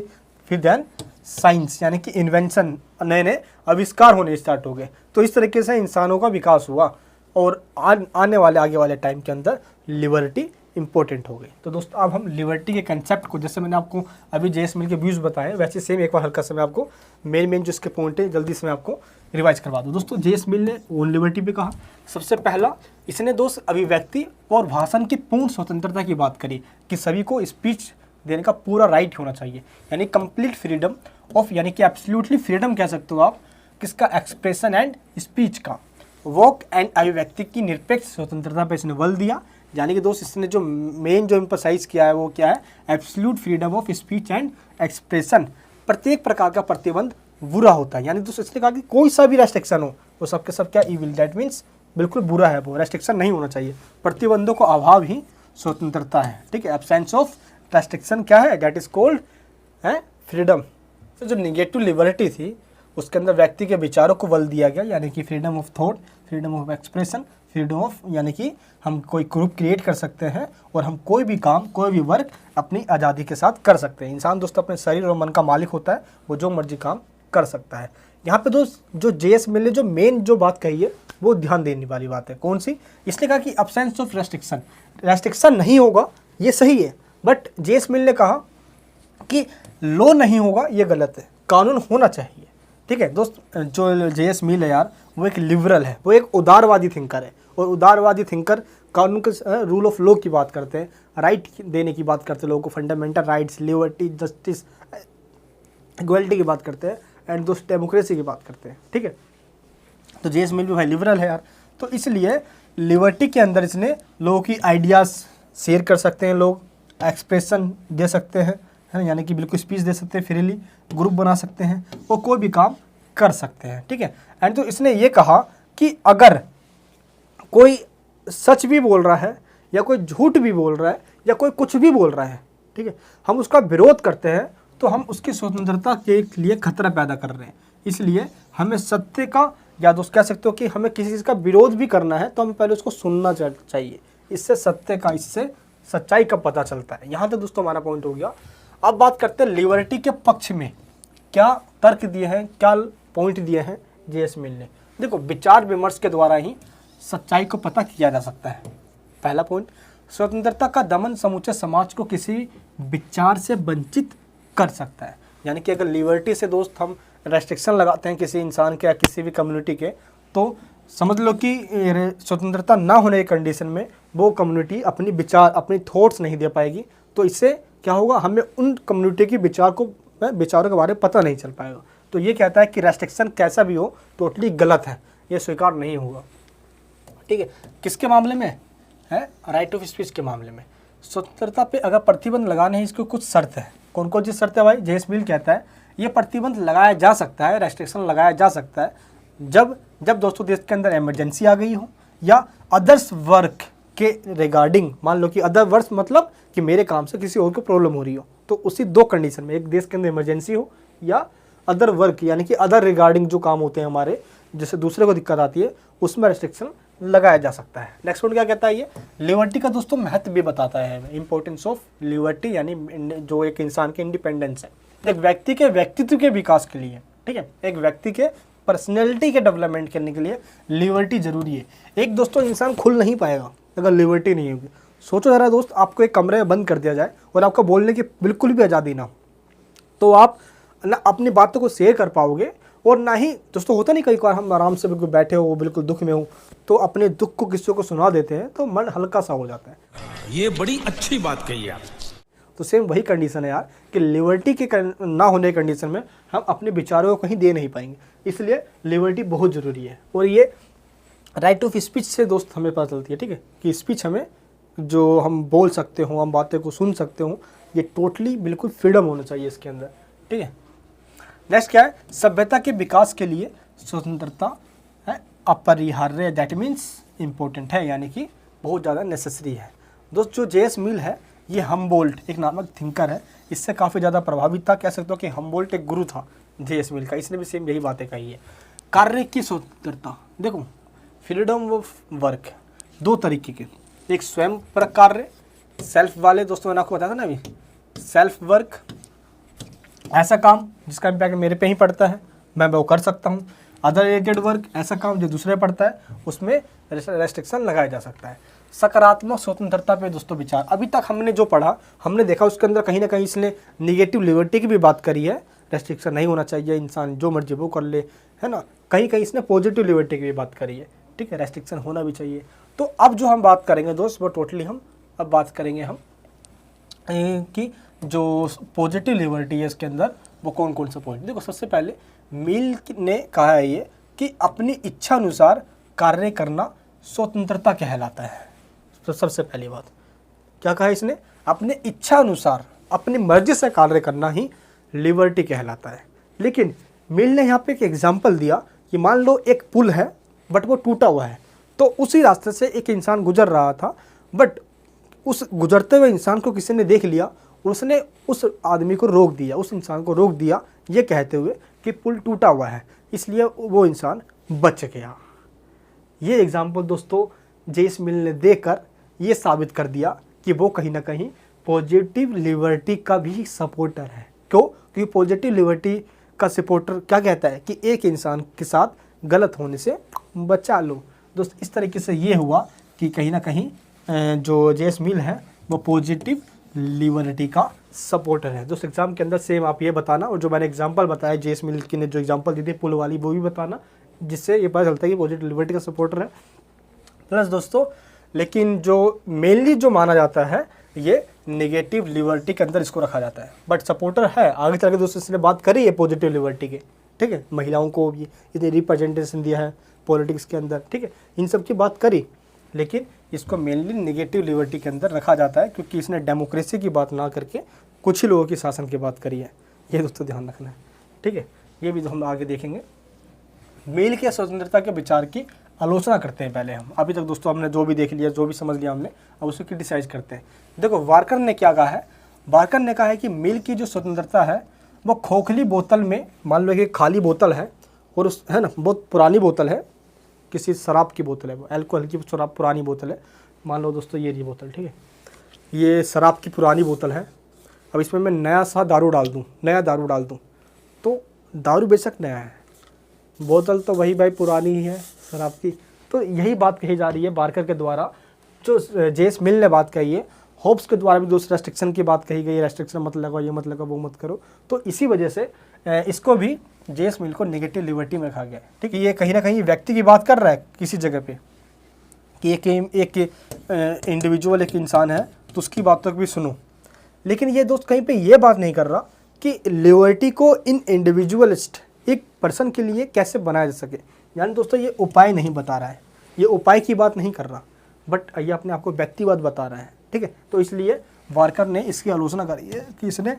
फिर देन साइंस, यानी कि इन्वेंशन, नए नए आविष्कार होने स्टार्ट हो गए। तो इस तरीके से इंसानों का विकास हुआ और आने वाले आगे वाले टाइम के अंदर लिबर्टी इंपॉर्टेंट हो गई। तो दोस्तों अब हम लिबर्टी के कंसेप्ट को, जैसे मैंने आपको अभी जेएस मिल के व्यूज़ बताए, वैसे सेम एक बार हल्का से मैं आपको मेन जो इसके पॉइंट है जल्दी से मैं आपको रिवाइज करवा दो दोस्तों। जेएस मिल ने ओन लिबर्टी पे कहा, सबसे पहला इसने दोस्त अभिव्यक्ति और भाषण की पूर्ण स्वतंत्रता की बात करी कि सभी को स्पीच देने का पूरा राइट होना चाहिए, यानी कंप्लीट फ्रीडम ऑफ, यानी कि एब्सोल्युटली फ्रीडम कह सकते हो आप किसका, एक्सप्रेशन एंड स्पीच का। वॉक एंड अभिव्यक्ति की निरपेक्ष स्वतंत्रता पर इसने बल दिया, यानी कि दोस्त इसने जो मेन जो एम्फसाइज किया है वो क्या है, absolute freedom of speech and expression. प्रत्येक प्रकार का प्रतिबंध बुरा होता है, यानी दोस्त इसने कहा कि कोई सा भी रेस्ट्रिक्शन हो वो सबके सब क्या, ईविल, दैट मीन्स बिल्कुल बुरा है, वो रेस्ट्रिक्शन नहीं होना चाहिए। प्रतिबंधों का अभाव ही स्वतंत्रता है, ठीक है। एब्सेंस ऑफ रेस्ट्रिक्शन क्या है, दैट इज कॉल्ड है फ्रीडम। तो जो निगेटिव लिबर्टी थी उसके अंदर व्यक्ति के विचारों को बल दिया गया, यानी कि freedom of thought, freedom of expression, freedom of, यानी कि हम कोई ग्रुप क्रिएट कर सकते हैं और हम कोई भी काम, कोई भी वर्क अपनी आज़ादी के साथ कर सकते हैं। इंसान दोस्तों अपने शरीर और मन का मालिक होता है, वो जो मर्जी काम कर सकता है। यहाँ पे दोस्त जो जेएस मिल ने जो मेन जो बात कही है वो ध्यान देने वाली बात है। कौन सी, इसने कहा कि अब्सेंस ऑफ रेस्ट्रिक्शन, रेस्ट्रिक्शन नहीं होगा ये सही है, बट जेएस मिल ने कहा कि लॉ नहीं होगा ये गलत है, कानून होना चाहिए, ठीक है दोस्त। जो जेएस मिल है यार वो एक लिबरल है, वो एक उदारवादी थिंकर है, और उदारवादी थिंकर कानून के रूल ऑफ लॉ की बात करते हैं, राइट देने की बात करते हैं लोगों को, fundamental rights, liberty, justice, equality की बात करते हैं, एंड दोस्त डेमोक्रेसी की बात करते हैं, ठीक है। तो जेएस मिल भी भाई लिबरल है यार, तो इसलिए लिबर्टी के अंदर इसने लोगों की आइडियाज़ शेयर कर सकते हैं, लोग एक्सप्रेशन दे सकते हैं, है, यानी कि बिल्कुल स्पीच दे सकते हैं, फ्रीली ग्रुप बना सकते हैं और कोई भी काम कर सकते हैं, ठीक है। एंड तो इसने ये कहा कि अगर कोई सच भी बोल रहा है या कोई झूठ भी बोल रहा है या कोई कुछ भी बोल रहा है, ठीक है, हम उसका विरोध करते हैं तो हम उसकी स्वतंत्रता के लिए खतरा पैदा कर रहे हैं। इसलिए हमें सत्य का, या दोस्त कह सकते हो कि हमें किसी चीज़ का विरोध भी करना है तो हमें पहले उसको सुनना चाहिए, इससे सत्य का, इससे सच्चाई का पता चलता है। यहाँ तक दोस्तों हमारा पॉइंट हो गया। अब बात करते हैं लिबर्टी के पक्ष में क्या तर्क दिए हैं, क्या पॉइंट दिए हैं जेएस मिल ने। देखो, विचार विमर्श के द्वारा ही सच्चाई को पता किया जा सकता है। पहला पॉइंट, स्वतंत्रता का दमन समूचे समाज को किसी विचार से वंचित कर सकता है, यानी कि अगर लिबर्टी से दोस्त हम रेस्ट्रिक्शन लगाते हैं किसी इंसान के या किसी भी कम्युनिटी के, तो समझ लो कि स्वतंत्रता ना होने की कंडीशन में वो कम्युनिटी अपनी विचार, अपनी थॉट्स नहीं दे पाएगी, तो इससे क्या होगा, हमें उन कम्युनिटी की विचारों के बारे में पता नहीं चल पाएगा। तो ये कहता है कि रेस्ट्रिक्शन कैसा भी हो टोटली गलत है, ये स्वीकार नहीं होगा, ठीक है। किसके मामले में है, राइट ऑफ स्पीच के मामले में। स्वतंत्रता पे अगर प्रतिबंध लगाने हैं, इसको कुछ शर्त है। कौन कौन सी शर्त है भाई, जेएस मिल कहता है ये प्रतिबंध लगाया जा सकता है, रेस्ट्रिक्शन लगाया जा सकता है जब दोस्तों देश के अंदर इमरजेंसी आ गई हो, या अदर्स वर्क के रिगार्डिंग, मान लो कि अदर वर्क मतलब कि मेरे काम से किसी और को प्रॉब्लम हो रही हो, तो उसी दो कंडीशन में, एक देश के अंदर इमरजेंसी हो या अदर वर्क, यानी कि अदर रिगार्डिंग जो काम होते हैं हमारे, जिससे दूसरे को दिक्कत आती है, उसमें रेस्ट्रिक्शन लगाया जा सकता है। नेक्स्ट पॉइंट क्या कहता है, ये लिबर्टी का दोस्तों महत्व भी बताता है, इंपॉर्टेंस ऑफ लिबर्टी, यानी जो एक इंसान के इंडिपेंडेंस है, एक व्यक्ति के व्यक्तित्व के विकास के लिए, ठीक है, एक व्यक्ति के पर्सनैलिटी के डेवलपमेंट करने के लिए लिबर्टी जरूरी है। एक दोस्तों इंसान खुल नहीं पाएगा अगर लिबर्टी नहीं होगी। सोचो जरा दोस्त, आपको एक कमरे में बंद कर दिया जाए और आपका बोलने की बिल्कुल भी आज़ादी ना हो, तो आप ना अपनी बातों को शेयर कर पाओगे, और ना ही दोस्तों होता नहीं, कई बार हम आराम से बिल्कुल बैठे हो, बिल्कुल दुख में हो, तो अपने दुख को किसी को सुना देते हैं तो मन हल्का सा हो जाता है। ये बड़ी अच्छी बात कही आप। तो सेम वही कंडीशन है यार कि लिबर्टी के ना होने की कंडीशन में हम अपने विचारों को कहीं दे नहीं पाएंगे, इसलिए लिबर्टी बहुत ज़रूरी है। और ये राइट ऑफ स्पीच से दोस्त हमें पता चलती है, ठीक है, कि स्पीच हमें जो हम बोल सकते हो, हम बातें को सुन सकते हो, ये टोटली बिल्कुल फ्रीडम होना चाहिए इसके अंदर, ठीक है। नेक्स्ट क्या है, सभ्यता के विकास के लिए स्वतंत्रता है अपरिहार्य, दैट मीन्स इम्पोर्टेंट है, यानी कि बहुत ज़्यादा नेसेसरी है। दोस्त जो जेएस मिल है ये हमबोल्ट एक नामक थिंकर है, इससे काफ़ी ज़्यादा प्रभावित था, कह सकते हो कि हमबोल्ट एक गुरु था जेएस मिल का, इसने भी सेम यही बातें कही है। कार्य की स्वतंत्रता, देखो फ्रीडम ऑफ वर्क दो तरीके के, एक स्वयं पर कार्य सेल्फ वाले, दोस्तों मैंने आपको बताया था ना अभी, सेल्फ वर्क ऐसा काम जिसका इम्पैक्ट मेरे पे ही पड़ता है, मैं वो कर सकता हूँ। अदर रिलेटेड वर्क ऐसा काम जो दूसरे पड़ता है, उसमें रेस्ट्रिक्शन लगाया जा सकता है। सकारात्मक स्वतंत्रता पे दोस्तों विचार, अभी तक हमने जो पढ़ा, हमने देखा उसके अंदर कहीं ना कहीं इसने निगेटिव लिबर्टी की भी बात करी है, रेस्ट्रिक्शन नहीं होना चाहिए, इंसान जो मर्जी वो कर ले, है ना। कहीं कहीं इसने पॉजिटिव लिबर्टी की भी बात करी है, ठीक है, रेस्ट्रिक्शन होना भी चाहिए। तो अब जो हम बात करेंगे दोस्त, वो टोटली हम अब बात करेंगे हम कि जो पॉजिटिव लिबर्टी है इसके अंदर वो कौन कौन सा पॉइंट। देखो सबसे पहले मिल ने कहा है ये कि अपनी इच्छा अनुसार कार्य करना स्वतंत्रता कहलाता है। तो सबसे पहली बात क्या कहा इसने, अपने इच्छा अनुसार अपनी मर्जी से कार्य करना ही लिबर्टी कहलाता है। लेकिन मिल ने यहाँ पे एक एग्जाम्पल दिया कि मान लो एक पुल है बट वो टूटा हुआ है, तो उसी रास्ते से एक इंसान गुजर रहा था, बट उस गुजरते हुए इंसान को किसी ने देख लिया, उसने उस आदमी को रोक दिया, उस इंसान को रोक दिया ये कहते हुए कि पुल टूटा हुआ है, इसलिए वो इंसान बच गया। ये एग्जाम्पल दोस्तों जेस मिल ने देकर ये साबित कर दिया कि वो कहीं ना कहीं पॉजिटिव लिबर्टी का भी सपोर्टर है। क्यों? क्योंकि पॉजिटिव लिबर्टी का सपोर्टर क्या कहता है कि एक इंसान के साथ गलत होने से बचा लो। दोस्त इस तरीके से ये हुआ कि कहीं ना कहीं जो जेस मिल है वो पॉजिटिव लिबर्टी का सपोर्टर है। दोस्त एग्जाम के अंदर सेम आप ये बताना, और जो मैंने एग्जांपल बताया जेस मिल की ने जो एग्जांपल दी थी पुल वाली, वो भी बताना, जिससे ये पता चलता है कि पॉजिटिव लिबर्टी का सपोर्टर है। प्लस दोस्तों लेकिन जो मेनली जो माना जाता है ये नेगेटिव लिबर्टी के अंदर इसको रखा जाता है, बट सपोर्टर है। आगे चल के दोस्तों इसने बात करी है पॉजिटिव लिबर्टी के, ठीक है, महिलाओं को भी इतनी रिप्रेजेंटेशन दिया है पॉलिटिक्स के अंदर, ठीक है, इन सब की बात करी, लेकिन इसको मेनली नेगेटिव लिबर्टी के अंदर रखा जाता है क्योंकि इसने डेमोक्रेसी की बात ना करके कुछ ही लोगों की शासन की बात करी है। ये दोस्तों ध्यान रखना है, ठीक है। ये भी हम आगे देखेंगे। मिल के स्वतंत्रता के विचार की आलोचना करते हैं पहले हम। अभी तक दोस्तों हमने जो भी देख लिया, जो भी समझ लिया हमने, अब उसको क्रिटिसाइज करते हैं। देखो वार्कर ने क्या कहा है, वार्कर ने कहा है कि मिल की जो स्वतंत्रता है वो खोखली बोतल में, मान लो कि खाली बोतल है और उस है ना बहुत पुरानी बोतल है, किसी शराब की बोतल है, वो अल्कोहल की शराब पुरानी बोतल है, मान लो दोस्तों ये बोतल, ठीक है, ये शराब की पुरानी बोतल है। अब इसमें मैं नया सा दारू डाल दूँ, नया दारू डाल दूँ, तो दारू बेशक नया है, बोतल तो वही भाई पुरानी ही है शराब की। तो यही बात कही जा रही है बार्कर के द्वारा, जो जेस मिल ने बात कही है। होब्स के द्वारा भी दोस्त रेस्ट्रिक्शन की बात कही गई है, रेस्ट्रिक्शन मत लगाओ, ये मत लगाओ, वो मत करो। तो इसी वजह से इसको भी जेस मिल को नेगेटिव लिबर्टी में रखा गया है, ठीक है। ये कहीं ना कहीं व्यक्ति की बात कर रहा है किसी जगह पे कि एक इंडिविजुअल एक इंसान है तो उसकी बातों को भी सुनो, लेकिन ये दोस्त कहीं पे ये बात नहीं कर रहा कि लिबर्टी को इन इंडिविजुअलिस्ट एक पर्सन के लिए कैसे बनाया जा सके। यानी दोस्तों ये उपाय नहीं बता रहा है, ये उपाय की बात नहीं कर रहा, बट ये अपने आप को व्यक्तिवाद बता रहा है, ठीक है। तो इसलिए वार्कर ने इसकी आलोचना करी है कि इसने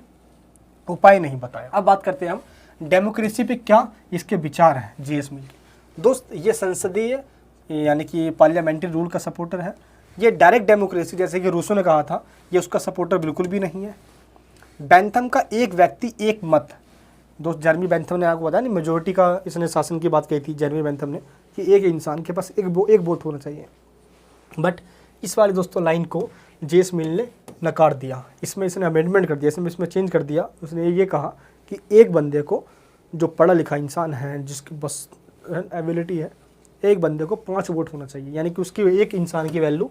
उपाय नहीं बताया। अब बात करते हैं हम डेमोक्रेसी पे क्या इसके विचार हैं जेस मिल के। दोस्त ये संसदीय यानी कि पार्लियामेंट्री रूल का सपोर्टर है। ये डायरेक्ट डेमोक्रेसी जैसे कि रूसो ने कहा था, ये उसका सपोर्टर बिल्कुल भी नहीं है। बेंथम का एक व्यक्ति एक मत, दोस्त जेरेमी बेंथम ने आपको बताया नहीं, मेजोरिटी का इसने शासन की बात कही थी जेरेमी बेंथम ने कि एक इंसान के पास एक वोट होना चाहिए, बट इस वाली दोस्तों लाइन को जेस मिल ने नकार दिया। इसमें इसने अमेंडमेंट कर दिया, इसमें चेंज कर दिया। उसने ये कहा कि एक बंदे को, जो पढ़ा लिखा इंसान है जिसकी बस एबिलिटी है, एक बंदे को 5 वोट होना चाहिए, यानी कि उसकी एक इंसान की वैल्यू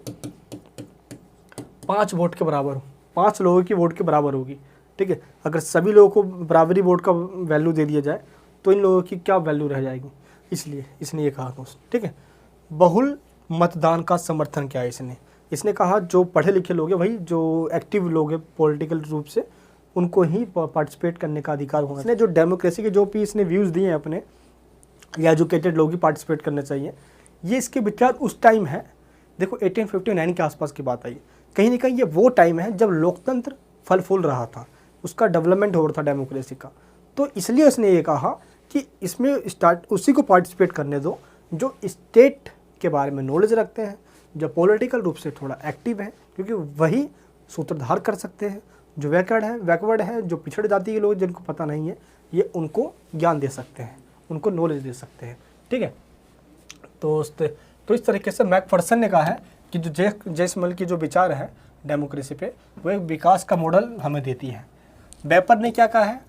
5 वोट के बराबर हो, 5 लोगों की वोट के बराबर होगी, ठीक है। अगर सभी लोगों को बराबरी वोट का वैल्यू दे दिया जाए तो इन लोगों की क्या वैल्यू रह जाएगी, इसलिए इसने ये कहा दोस्त, ठीक है। बहुल मतदान का समर्थन किया है इसने कहा जो पढ़े लिखे लोग हैं, वही जो एक्टिव लोग हैं पॉलिटिकल रूप से, उनको ही पार्टिसिपेट करने का अधिकार होगा। इसने जो डेमोक्रेसी के जो भी इसने व्यूज़ दिए हैं अपने, या एजुकेटेड लोग ही पार्टिसिपेट करने चाहिए, ये इसके विचार उस टाइम है। देखो 1859 के आसपास की बात आई, कहीं ना कहीं ये वो टाइम है जब लोकतंत्र फल फूल रहा था, उसका डेवलपमेंट हो रहा था डेमोक्रेसी का। तो इसलिए उसने ये कहा कि इसमें उसी को पार्टिसिपेट करने दो जो स्टेट के बारे में नॉलेज रखते हैं, जो पॉलिटिकल रूप से थोड़ा एक्टिव है, क्योंकि वही सूत्रधार कर सकते हैं। जो बैकवर्ड है, जो पिछड़ जाति के लोग जिनको पता नहीं है, ये उनको ज्ञान दे सकते हैं, उनको नॉलेज दे सकते हैं, ठीक है। तो इस तरीके से मैकफर्सन ने कहा है कि जो जेस मिल की जो विचार है डेमोक्रेसी पे, वो एक विकास का मॉडल हमें देती है। वेपर ने क्या कहा है,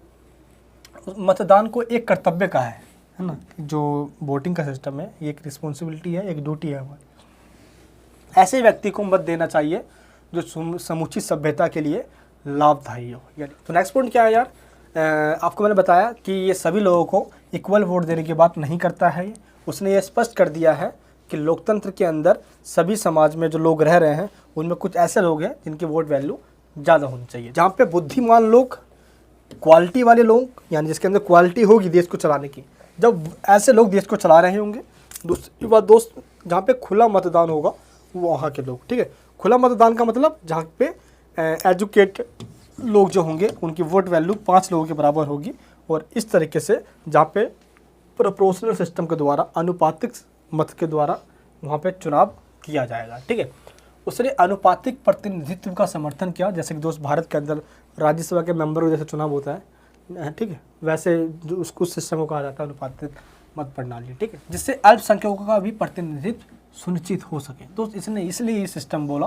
मतदान को एक कर्तव्य कहा है ना, जो वोटिंग का सिस्टम है ये एक रिस्पॉन्सिबिलिटी है, एक ड्यूटी है हमारी। ऐसे व्यक्ति को मत देना चाहिए जो समूची सभ्यता के लिए लाभदायी हो। यानी तो नेक्स्ट पॉइंट क्या है यार, आपको मैंने बताया कि ये सभी लोगों को इक्वल वोट देने की बात नहीं करता है। ये उसने ये स्पष्ट कर दिया है कि लोकतंत्र के अंदर सभी समाज में जो लोग रह रहे हैं उनमें कुछ ऐसे लोग हैं जिनकी वोट वैल्यू ज़्यादा होनी चाहिए। जहाँ पे बुद्धिमान लोग, क्वालिटी वाले लोग, यानी जिसके अंदर क्वालिटी होगी देश को चलाने की, जब ऐसे लोग देश को चला रहे होंगे। दूसरी बात दोस्त, जहाँ पे खुला मतदान होगा वो वहाँ के लोग, ठीक है। खुला मतदान का मतलब जहाँ पे एजुकेट लोग जो होंगे उनकी वोट वैल्यू 5 लोगों के बराबर होगी, और इस तरीके से जहाँ पे प्रोपोर्शनल सिस्टम के द्वारा, अनुपातिक मत के द्वारा वहाँ पे चुनाव किया जाएगा, ठीक है। उसने अनुपातिक प्रतिनिधित्व का समर्थन किया, जैसे कि दोस्त भारत के अंदर राज्यसभा के मेंबरों जैसे चुनाव होता है, ठीक है, वैसे जो उसको सिस्टम को कहा जाता है अनुपातिक मत प्रणाली, ठीक है, जिससे अल्पसंख्यकों का भी प्रतिनिधित्व सुनिश्चित हो सके। तो इसने इसलिए ये सिस्टम बोला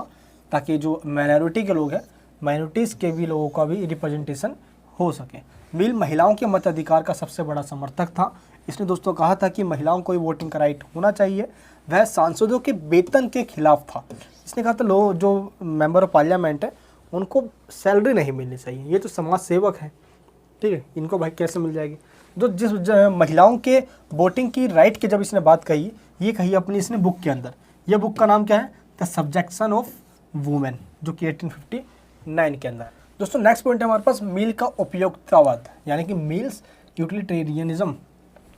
ताकि जो माइनॉरिटी के लोग हैं, माइनॉरिटीज़ के भी लोगों का भी रिप्रेजेंटेशन हो सके। मिल महिलाओं के मताधिकार का सबसे बड़ा समर्थक था। इसने दोस्तों कहा था कि महिलाओं को भी वोटिंग का राइट होना चाहिए। वह सांसदों के वेतन के खिलाफ था। इसने कहा था लोग जो मेंबर ऑफ पार्लियामेंट है उनको सैलरी नहीं मिलनी चाहिए, ये तो समाज सेवक है, ठीक है, इनको भाई कैसे मिल जाएगी। जिस महिलाओं के वोटिंग की राइट की जब इसने बात कही, ये कही अपनी इसने बुक के अंदर। ये बुक का नाम क्या है? द सब्जेक्शन ऑफ वुमेन, जो कि 1859 के अंदर। दोस्तों नेक्स्ट पॉइंट है हमारे पास मील का उपयोगितावाद, यानी कि मील्स यूटिलिटेरियनिज्म।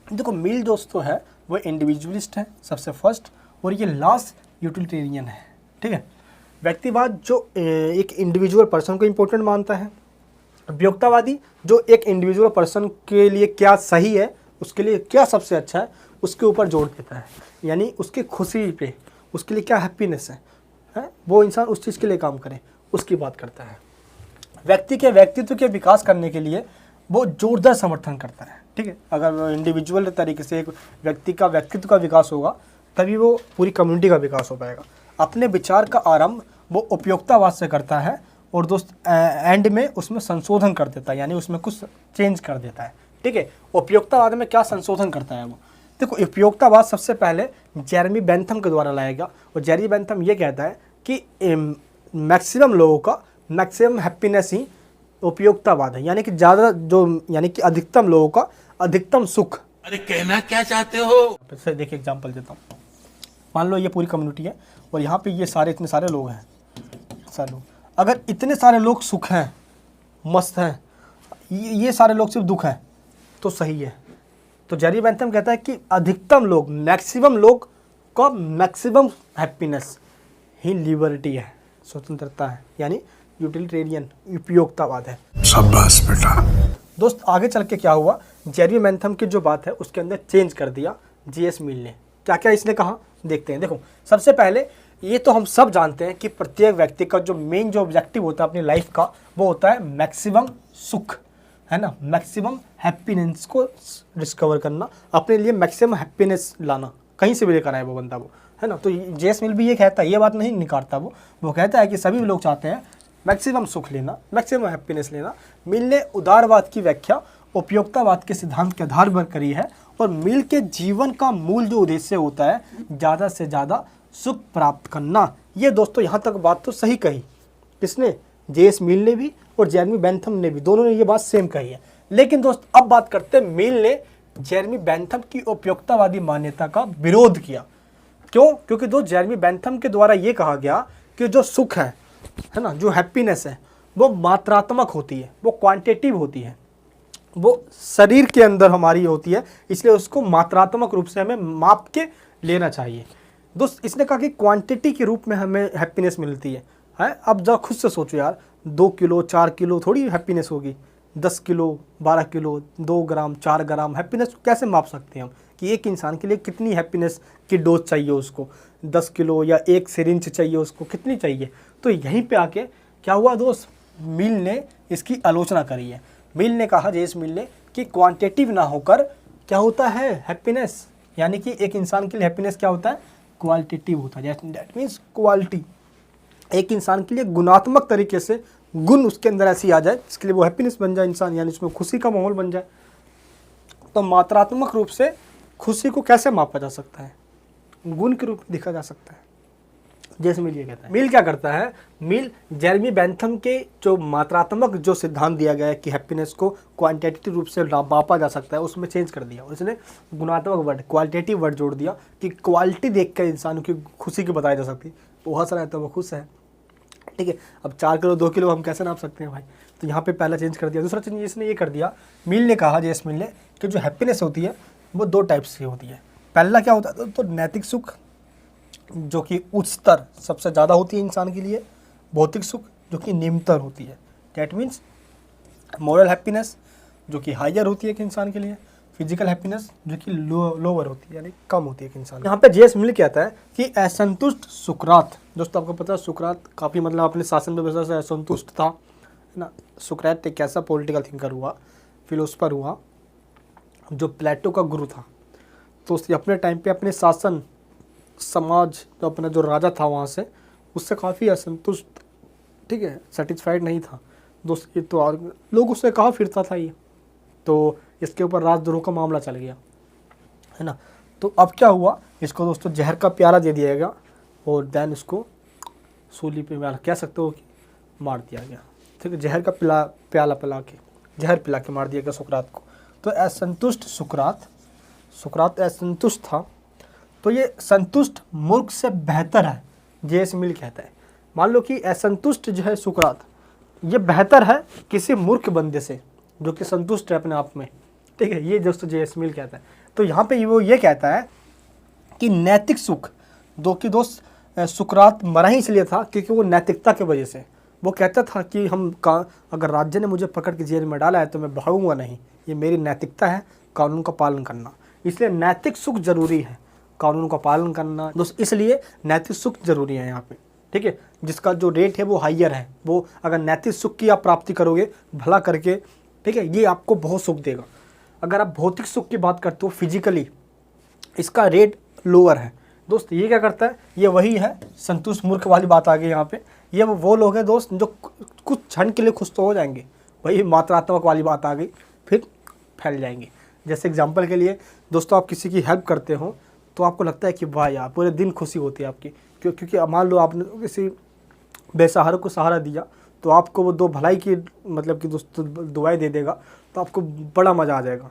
देखो मील दोस्तों है वो इंडिविजुअलिस्ट है सबसे फर्स्ट, और ये लास्ट यूटिलिटेरियन है, ठीक है। व्यक्तिवाद जो एक इंडिविजुअल पर्सन को इम्पोर्टेंट मानता है। उपयोगितावादी जो एक इंडिविजुअल पर्सन के लिए क्या सही है, उसके लिए क्या सबसे अच्छा है, उसके ऊपर जोर देता है, यानी उसकी खुशी पे, उसके लिए क्या हैप्पीनेस है वो इंसान उस चीज़ के लिए काम करे, उसकी बात करता है। व्यक्ति के व्यक्तित्व के विकास करने के लिए वो जोरदार समर्थन करता है, ठीक है। अगर इंडिविजुअल तरीके से एक व्यक्ति का व्यक्तित्व का विकास होगा तभी वो पूरी कम्युनिटी का विकास हो पाएगा। अपने विचार का आरंभ वो उपयोगितावाद से करता है, और दोस्त एंड में उसमें संशोधन कर देता है, यानी उसमें कुछ चेंज कर देता है, ठीक है। उपयोगितावाद में क्या संशोधन करता है वो? देखो उपयोगितावाद सबसे पहले जेरेमी बेंथम के द्वारा लाया गया, और जेरेमी बेंथम ये कहता है कि मैक्सिमम लोगों का मैक्सिमम हैप्पीनेस ही उपयोगितावाद है, यानी कि ज़्यादा जो, यानी कि अधिकतम लोगों का अधिकतम सुख। अरे कहना क्या चाहते हो? फिर देखिए एग्जाम्पल देता हूँ। मान लो ये पूरी कम्युनिटी है और यहाँ पे ये सारे इतने सारे लोग हैं, सारे लोग, अगर इतने सारे लोग सुख हैं, मस्त हैं, ये सारे लोग सिर्फ दुख हैं, तो सही है। तो जेरेमी बेंथम कहता है कि अधिकतम लोग, मैक्सिमम लोग का मैक्सिमम हैप्पीनेस ही लिबर्टी है, स्वतंत्रता है, यानी यूटिलिटेरियन उपयोगितावाद है। शाबाश बेटा। दोस्त आगे चल के क्या हुआ, जेरेमी बेंथम की जो बात है उसके अंदर चेंज कर दिया जीएस मिल ने। क्या क्या इसने कहा देखते हैं। देखो सबसे पहले ये तो हम सब जानते हैं कि प्रत्येक व्यक्ति का जो मेन जो ऑब्जेक्टिव होता है अपनी लाइफ का, वो होता है मैक्सिमम सुख, है ना, मैक्सिमम हैप्पीनेस को डिस्कवर करना, अपने लिए मैक्सिमम हैप्पीनेस लाना, कहीं से भी लेकर आए वो बंदा, वो है ना। तो जेएस मिल भी ये कहता है, ये बात नहीं निकालता वो कहता है कि सभी लोग चाहते हैं मैक्सिमम सुख लेना, मैक्सिमम हैप्पीनेस लेना। मिल ने उदारवाद की व्याख्या उपयोगितावाद के सिद्धांत के आधार पर करी है, और मिल के जीवन का मूल जो उद्देश्य होता है ज़्यादा से ज़्यादा सुख प्राप्त करना। ये दोस्तों यहाँ तक बात तो सही कही किसने? जेएस मिल ने भी और जेरेमी बेंथम ने भी, दोनों ने ये बात सेम कही है। लेकिन दोस्त अब बात करते हैं, मिल ने जेरेमी बेंथम की उपयोगितावादी मान्यता का विरोध किया। क्यों? क्योंकि दोस्त जेरेमी बेंथम के द्वारा ये कहा गया कि जो सुख है ना, जो हैप्पीनेस है, वो मात्रात्मक होती है, वो क्वांटिटेटिव होती है, वो शरीर के अंदर हमारी होती है, इसलिए उसको मात्रात्मक रूप से हमें माप के लेना चाहिए। दोस्त इसने कहा कि क्वांटिटी के रूप में हमें हैप्पीनेस मिलती है। अब जब खुद से सोचो यार, 2 किलो 4 किलो थोड़ी हैप्पीनेस होगी, 10 किलो 12 किलो 2 ग्राम 4 ग्राम हैप्पीनेस कैसे माप सकते हैं हम कि एक इंसान के लिए कितनी हैप्पीनेस की डोज चाहिए उसको, 10 किलो या 1 सिरिंज चाहिए उसको, कितनी चाहिए। तो यहीं पे आके क्या हुआ दोस्त, मिल ने इसकी आलोचना करी है। मिल ने कहा, जेएस मिल ने, कि क्वांटिटेटिव ना होकर क्या होता है हैप्पीनेस, यानी कि एक इंसान के लिए हैप्पीनेस क्या होता है, क्वालिटेटिव होता है। दैट मीन्स क्वालिटी, एक इंसान के लिए गुणात्मक तरीके से गुण उसके अंदर ऐसी आ जाए जिसके लिए वो हैप्पीनेस बन जाए इंसान, यानी उसमें खुशी का माहौल बन जाए। तो मात्रात्मक रूप से खुशी को कैसे मापा जा सकता है? गुण के रूप में देखा जा सकता है। जेएस मिल ये कहता है। मिल क्या करता है, मिल जेरेमी बेंथम के जो मात्रात्मक जो सिद्धांत दिया गया है कि हैप्पीनेस को क्वांटिटेटिव रूप से मापा जा सकता है, उसमें चेंज कर दिया। उसने गुणात्मक वर्ड, क्वालिटेटिव वर्ड जोड़ दिया कि क्वालिटी देख कर इंसान की खुशी की बताई जा सकती है। वो हंस रहा है तो वो खुश है, ठीक है। अब 4 किलो 2 किलो हम कैसे नाप सकते हैं भाई, तो यहाँ पे पहला चेंज कर दिया। दूसरा चेंज इसने ये कर दिया, मिल ने कहा, जेएस मिल ने, कि जो हैप्पीनेस होती है वो 2 टाइप्स की होती है। पहला क्या होता है, तो नैतिक सुख जो कि उच्चतर सबसे ज़्यादा होती है इंसान के लिए, भौतिक सुख जो कि निम्नतर होती है, डैट मीन्स मोरल हैप्पीनेस जो कि हायर होती है एक इंसान के लिए, फिजिकल हैप्पीनेस जो कि लोअर होती है, यानी कम होती है एक इंसान। यहाँ पे जेएस मिल कहता है कि असंतुष्ट सुकरात, दोस्तों आपको पता है सुकरात काफ़ी मतलब अपने शासन व्यवस्था से असंतुष्ट था, है ना। सुकरात एक ऐसा पॉलिटिकल थिंकर हुआ, फिलोसफर हुआ, जो प्लेटो का गुरु था। तो उसने अपने टाइम पे अपने शासन समाज जो अपना जो राजा था वहाँ से, उससे काफ़ी असंतुष्ट, ठीक है, सेटिस्फाइड नहीं था दोस्त। ये तो और लोग उससे कहाँ फिरता था ये, तो इसके ऊपर राजद्रोह का मामला चल गया, है ना। तो अब क्या हुआ, इसको दोस्तों जहर का प्याला दे दिया गया और देन इसको सूली पे कह सकते हो कि मार दिया गया, ठीक है। जहर का प्याला पिला के, जहर पिला के मार दिया गया सुकरात को। तो असंतुष्ट सुकरात असंतुष्ट था, तो ये संतुष्ट मूर्ख से बेहतर है, जेएस मिल कहता है। मान लो कि असंतुष्ट जो है सुकरात, ये बेहतर है किसी मूर्ख बंदे से जो कि संतुष्ट है अपने आप में, ठीक है। ये दोस्तों जेएस मिल कहता है। तो यहाँ पे वो ये कहता है कि नैतिक सुख, दो कि दोस्त सुकरात मरा ही इसलिए था क्योंकि वो नैतिकता की वजह से, वो कहता था कि अगर राज्य ने मुझे पकड़ के जेल में डाला है तो मैं भागूंगा नहीं, ये मेरी नैतिकता है, कानून का पालन करना। इसलिए नैतिक सुख जरूरी है, कानून का पालन करना दोस्त, इसलिए नैतिक सुख जरूरी है यहाँ पे, ठीक है। जिसका जो रेट है वो हाइयर है, वो अगर नैतिक सुख की आप प्राप्ति करोगे भला करके, ठीक है, ये आपको बहुत सुख देगा। अगर आप भौतिक सुख की बात करते हो फिजिकली, इसका रेट लोअर है दोस्त। ये क्या करता है, ये वही है संतुष्ट मूर्ख वाली बात आ गई यहाँ पे। ये वो लोग हैं दोस्त जो कुछ क्षण के लिए खुश तो हो जाएंगे, वही मात्रात्मक वाली बात आ गई, फिर फैल जाएंगे। जैसे एग्जांपल के लिए दोस्तों, आप किसी की हेल्प करते हो तो आपको लगता है कि वाह यार, पूरे दिन खुशी होती है आपकी, क्योंकि मान लो आपने किसी बेसहारा को सहारा दिया तो आपको वो 2 भलाई की मतलब कि दोस्तों दुआएं दे देगा, तो आपको बड़ा मज़ा आ जाएगा।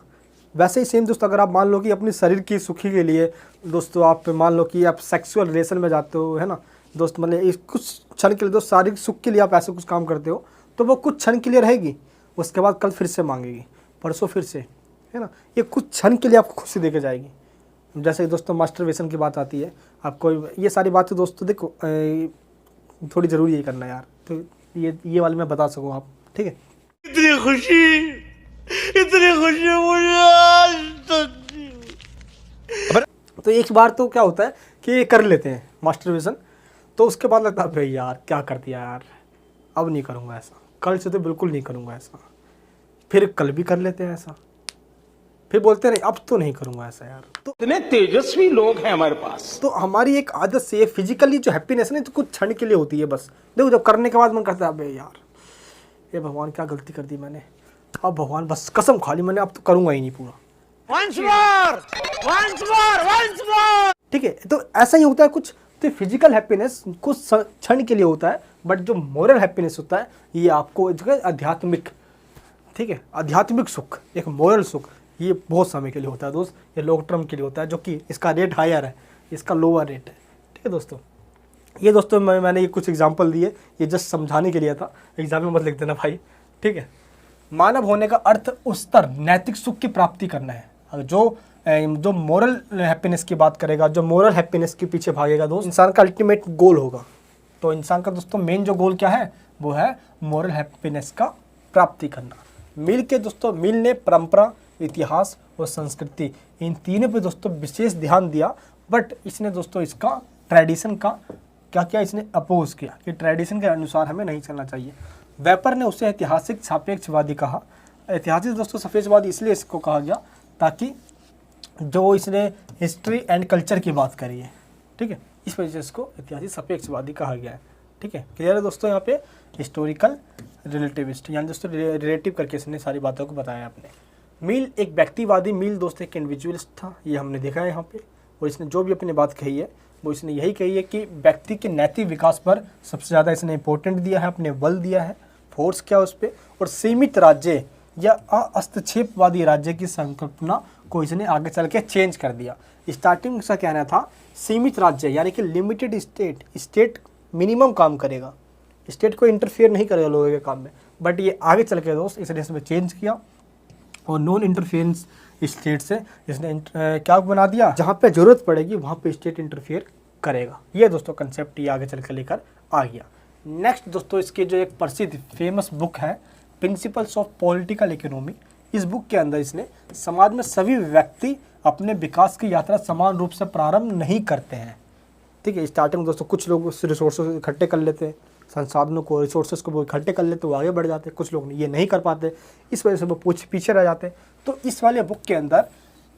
वैसे ही सेम दोस्तों, अगर आप मान लो कि अपने शरीर की सुखी के लिए दोस्तों, आप मान लो कि आप सेक्सुअल रिलेशन में जाते हो, है ना दोस्त, मतलब इस कुछ क्षण के लिए दोस्त शारीरिक सुख के लिए आप ऐसे कुछ काम करते हो, तो वो कुछ क्षण के लिए रहेगी, उसके बाद कल फिर से मांगेगी, परसों फिर से, है ना। ये कुछ क्षण के लिए आपको खुशी देके जाएगी। जैसे दोस्तों मास्टरबेशन की बात आती है, आपको ये सारी बातें दोस्तों देखो थोड़ी ज़रूरी है करना यार, तो ये वाली मैं बता सकूँ आप, ठीक है। इतनी खुशी मुझे आज तो एक बार तो क्या होता है कि ये कर लेते हैं मास्टरबेशन, तो उसके बाद लगता है भाई यार क्या कर दिया यार, अब नहीं करूँगा ऐसा, कल से तो बिल्कुल नहीं करूँगा ऐसा, फिर कल भी कर लेते हैं ऐसा, फिर बोलते रहे अब तो नहीं करूँगा ऐसा यार। तो इतने तेजस्वी लोग हैं हमारे पास। तो हमारी एक आदत से फिजिकली जो हैप्पीनेस है ना, तो कुछ क्षण के लिए होती है बस। देखो जब करने के बाद मन करता है अबे यार, ये भगवान क्या गलती कर दी मैंने, अब भगवान बस कसम खा ली मैंने, अब तो करूँगा ही नहीं पूरा, ठीक है। तो ऐसा ही होता है कुछ। तो फिजिकल हैप्पीनेस कुछ क्षण के लिए होता है, बट जो मोरल हैप्पीनेस होता है ये आपको आध्यात्मिक, ठीक है, आध्यात्मिक सुख, एक मोरल सुख, ये बहुत समय के लिए होता है दोस्त, ये लॉन्ग टर्म के लिए होता है, जो कि इसका रेट हायर है, इसका लोअर रेट है, ठीक है दोस्तों। ये दोस्तों मैंने ये कुछ एग्जांपल दिए, ये जस्ट समझाने के लिए था, एग्जाम में मत लिख देना भाई, ठीक है। मानव होने का अर्थ उस स्तर नैतिक सुख की प्राप्ति करना है। जो मोरल हैप्पीनेस की बात करेगा, जो मोरल हैप्पीनेस के पीछे भागेगा दोस्त, इंसान का अल्टीमेट गोल होगा। तो इंसान का दोस्तों मेन जो गोल क्या है, वो है मोरल हैप्पीनेस का प्राप्ति करना। मिल ने परंपरा, इतिहास और संस्कृति, इन तीनों पे दोस्तों विशेष ध्यान दिया, बट इसने दोस्तों इसका ट्रेडिशन का क्या इसने अपोज किया कि ट्रेडिशन के अनुसार हमें नहीं चलना चाहिए। वेपर ने उसे ऐतिहासिक सापेक्षवादी कहा। ऐतिहासिक दोस्तों सापेक्षवादी इसलिए इसको कहा गया ताकि जो इसने हिस्ट्री एंड कल्चर की बात करी है, ठीक है, इस वजह से इसको ऐतिहासिक सापेक्षवादी कहा गया है, ठीक है। क्लियर है दोस्तों। यहाँ पे हिस्टोरिकल रिलेटिविस्ट, यानी दोस्तों रिलेटिव करके इसने सारी बातों को बताया आपने। मिल एक व्यक्तिवादी, मिल दोस्तों एक इंडिविजुअलिस्ट था, ये हमने देखा है यहाँ पे, और इसने जो भी अपनी बात कही है वो इसने यही कही है कि व्यक्ति के नैतिक विकास पर सबसे ज़्यादा इसने इंपॉर्टेंट दिया है, अपने बल दिया है, फोर्स किया उस पर, और सीमित राज्य या हस्तक्षेपवादी राज्य की संकल्पना को इसने आगे चल के चेंज कर दिया। स्टार्टिंग में इसका कहना था सीमित राज्य यानी कि लिमिटेड स्टेट, स्टेट मिनिमम काम करेगा, स्टेट को इंटरफेयर नहीं करेगा लोगों के काम में, बट ये आगे चल के दोस्त इसने इसमें चेंज किया और नॉन इंटरफेरेंस स्टेट से इसने क्या बना दिया, जहाँ पे जरूरत पड़ेगी वहाँ पे स्टेट इंटरफेयर करेगा। ये दोस्तों कंसेप्ट ये आगे चल के लेकर आ गया। नेक्स्ट दोस्तों इसके जो एक प्रसिद्ध फेमस बुक है प्रिंसिपल्स ऑफ पॉलिटिकल इकोनॉमी, इस बुक के अंदर इसने समाज में सभी व्यक्ति अपने विकास की यात्रा समान रूप से प्रारंभ नहीं करते हैं। ठीक है, स्टार्टिंग में दोस्तों कुछ लोग रिसोर्सेज इकट्ठे कर लेते हैं, संसाधनों को, रिसोर्सेज को वो इकट्ठे कर लेते, वो आगे बढ़ जाते हैं, कुछ लोग ये नहीं कर पाते, इस वजह से वो पीछे रह जाते हैं। तो इस वाले बुक के अंदर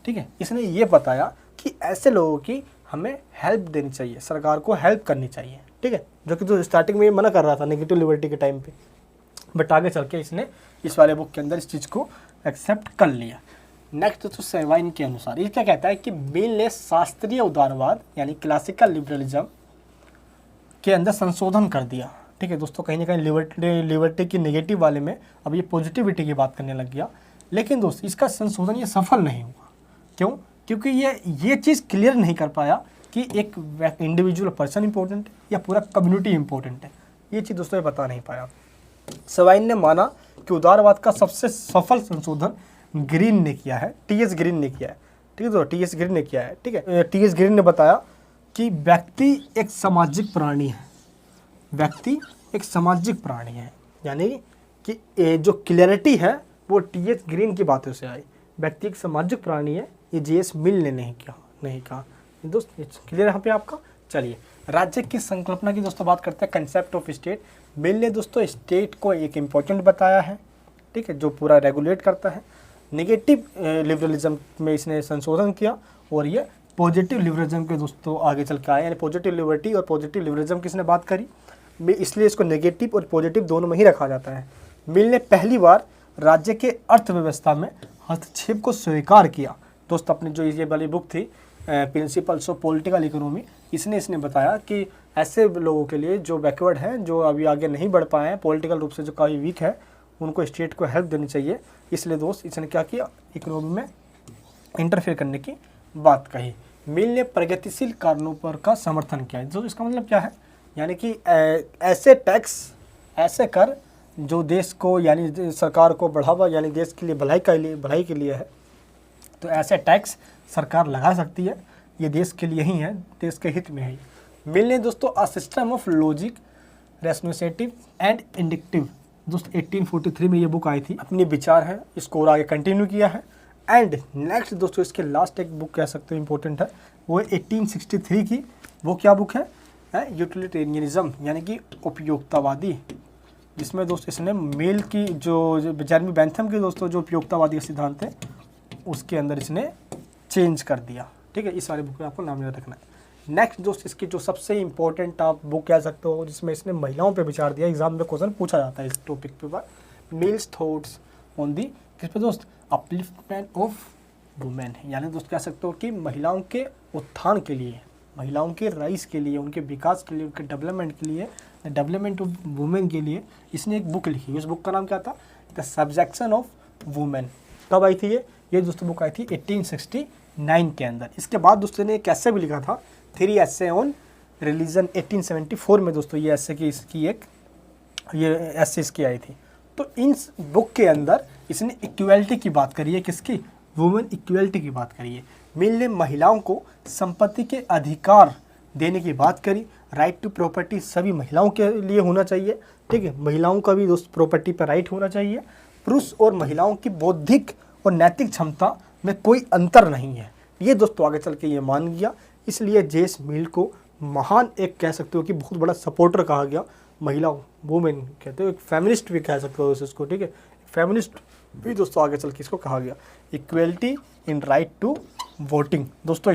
ठीक है इसने ये बताया कि ऐसे लोगों की हमें हेल्प देनी चाहिए, सरकार को हेल्प करनी चाहिए। ठीक है, जो कि तो स्टार्टिंग में ये मना कर रहा था नेगेटिव लिबर्टी के टाइम पे, बट आगे चल के इसने इस वाले बुक के अंदर इस चीज़ को एक्सेप्ट कर लिया। नेक्स्ट दोस्तों सेवाइन के अनुसार ये क्या कहता है कि मिल ने शास्त्रीय उदारवाद यानी क्लासिकल लिबरलिज्म के अंदर संशोधन कर दिया। ठीक है दोस्तों, कहीं ना कहीं लिबर्टी की नेगेटिव वाले में अब ये पॉजिटिविटी की बात करने लग गया, लेकिन दोस्त इसका संशोधन ये सफल नहीं हुआ। क्यों? क्योंकि ये चीज़ क्लियर नहीं कर पाया कि एक इंडिविजुअल पर्सन इंपॉर्टेंट है या पूरा कम्युनिटी इंपॉर्टेंट है, ये चीज़ दोस्तों ये बता नहीं पाया। सेवाइन ने माना कि उदारवाद का सबसे सफल संशोधन ग्रीन ने किया है, टीएस ग्रीन ने किया है। ठीक है, तो टीएस ग्रीन ने किया है। ठीक है, टीएस ग्रीन ने बताया कि व्यक्ति एक सामाजिक प्राणी है, व्यक्ति एक सामाजिक प्राणी है, यानी कि जो क्लियरिटी है वो टीएस ग्रीन की बातों से आई। व्यक्ति एक सामाजिक प्राणी है, ये जेएस मिल ने नहीं कहा। दोस्त क्लियर यहाँ पे आपका। चलिए राज्य की संकल्पना की दोस्तों बात करते हैं, कंसेप्ट ऑफ स्टेट। मिल ने दोस्तों स्टेट को एक इम्पोर्टेंट बताया है, ठीक है, जो पूरा रेगुलेट करता है। नेगेटिव लिबरलिज्म में इसने संशोधन किया और ये पॉजिटिव लिबरलिज्म के दोस्तों आगे चल के आए, यानी पॉजिटिव लिबर्टी और पॉजिटिव लिबरलिज्म किसने बात करी, इसलिए इसको नेगेटिव और पॉजिटिव दोनों में ही रखा जाता है। मिल ने पहली बार राज्य के अर्थव्यवस्था में हस्तक्षेप को स्वीकार किया। दोस्त अपनी जो ये वाली बुक थी प्रिंसिपल्स ऑफ पॉलिटिकल इकोनॉमी, इसने बताया कि ऐसे लोगों के लिए जो बैकवर्ड हैं, जो अभी आगे नहीं बढ़ पाए हैं, पॉलिटिकल रूप से जो काफ़ी वीक है, उनको स्टेट को हेल्प देनी चाहिए। इसलिए दोस्त इसने क्या किया, इकोनॉमी में इंटरफेयर करने की बात कही। मिल ने प्रगतिशील कारणों पर का समर्थन किया। जो इसका मतलब क्या है, यानी कि ऐसे टैक्स, ऐसे कर जो देश को यानी सरकार को बढ़ावा यानी देश के लिए भलाई के लिए है, तो ऐसे टैक्स सरकार लगा सकती है, ये देश के लिए ही है, देश के हित में है। मिल ने दोस्तों a system of logic ratiocinative and inductive, दोस्तों 1843 में ये बुक आई थी, अपनी विचार है, इसको और आगे कंटिन्यू किया है। एंड नेक्स्ट दोस्तों इसके लास्ट एक बुक कह सकते हो इंपॉर्टेंट है, वो है 1863 की। वो क्या बुक है, यूटिलिटेरियनिज्म यानी कि उपयोगितावादी, जिसमें दोस्त इसने मिल की जो जेरेमी बेंथम के दोस्तों जो उपयोगितावादी सिद्धांत है उसके अंदर इसने चेंज कर दिया। ठीक है, इस वाले बुक में आपको नाम याद रखना है। नेक्स्ट दोस्त इसकी जो सबसे इंपॉर्टेंट आप बुक कह सकते हो, जिसमें इसने महिलाओं पे विचार दिया, एग्जाम में क्वेश्चन पूछा जाता है इस टॉपिक पे, मिल्स थॉट्स ऑन दी किस पे दोस्त, अपलिफ्टमेंट ऑफ वुमेन, यानी दोस्त कह सकते हो कि महिलाओं के उत्थान के लिए, महिलाओं के राइज के लिए, उनके विकास के लिए, उनके डेवलपमेंट के लिए, डेवलपमेंट ऑफ वुमेन के लिए इसने एक बुक लिखी। उस बुक का नाम क्या था, द सब्जेक्शन ऑफ वुमेन। कब आई थी ये दोस्तों बुक आई थी 1869 के अंदर। इसके बाद दोस्तों ने एक ऐसे भी लिखा था, 3 essay ऑन रिलीजन 1874 में दोस्तों ये ऐसे की इसकी एक ये ऐसे इसकी आई थी। तो इन बुक के अंदर इसने इक्वलिटी की बात करी है, किसकी, वुमेन इक्वलिटी की बात करी है। मिल ने महिलाओं को संपत्ति के अधिकार देने की बात करी, राइट टू प्रॉपर्टी सभी महिलाओं के लिए होना चाहिए। ठीक है, महिलाओं का भी दोस्त प्रॉपर्टी पर राइट होना चाहिए। पुरुष और महिलाओं की बौद्धिक और नैतिक क्षमता में कोई अंतर नहीं है, ये दोस्तों आगे चल के ये मान गया। इसलिए जेएस मिल को महान एक कह सकते हो कि बहुत बड़ा सपोर्टर कहा गया, महिलाओं, वुमेन कहते हो, एक फेमिनिस्ट भी कह सकते हो इसको। ठीक है, फेमिनिस्ट भी दोस्तों आगे चल के इसको कहा गया। Equality in right to voting, दोस्तों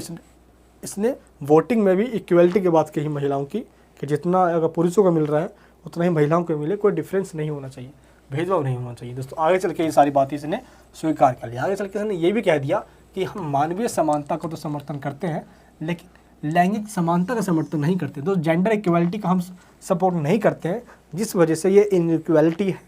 इसने वोटिंग में भी इक्वलिटी की बात कही महिलाओं की, कि जितना अगर पुरुषों को मिल रहा है उतना ही महिलाओं को मिले, कोई डिफरेंस नहीं होना चाहिए, भेदभाव नहीं होना चाहिए। दोस्तों आगे चल के ये सारी बातें इसने स्वीकार कर लिया। आगे चल के इसने ये भी कह दिया कि हम मानवीय समानता को तो समर्थन करते हैं, लेकिन लैंगिक समानता का समर्थन नहीं करते, दोस्त जेंडर इक्वलिटी का हम सपोर्ट नहीं करते हैं, जिस वजह से ये इनइक्वलिटी है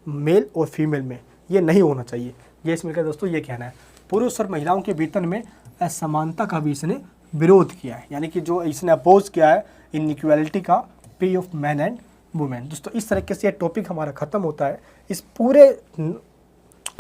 मेल और फीमेल में, ये नहीं होना चाहिए। ये इसमें का दोस्तों ये कहना है। पुरुष और महिलाओं के वेतन में असमानता का भी इसने विरोध किया है, यानी कि जो इसने अपोज किया है इनइक्वलिटी का पे ऑफ मैन एंड वुमेन। दोस्तों इस तरीके से ये टॉपिक हमारा ख़त्म होता है। इस पूरे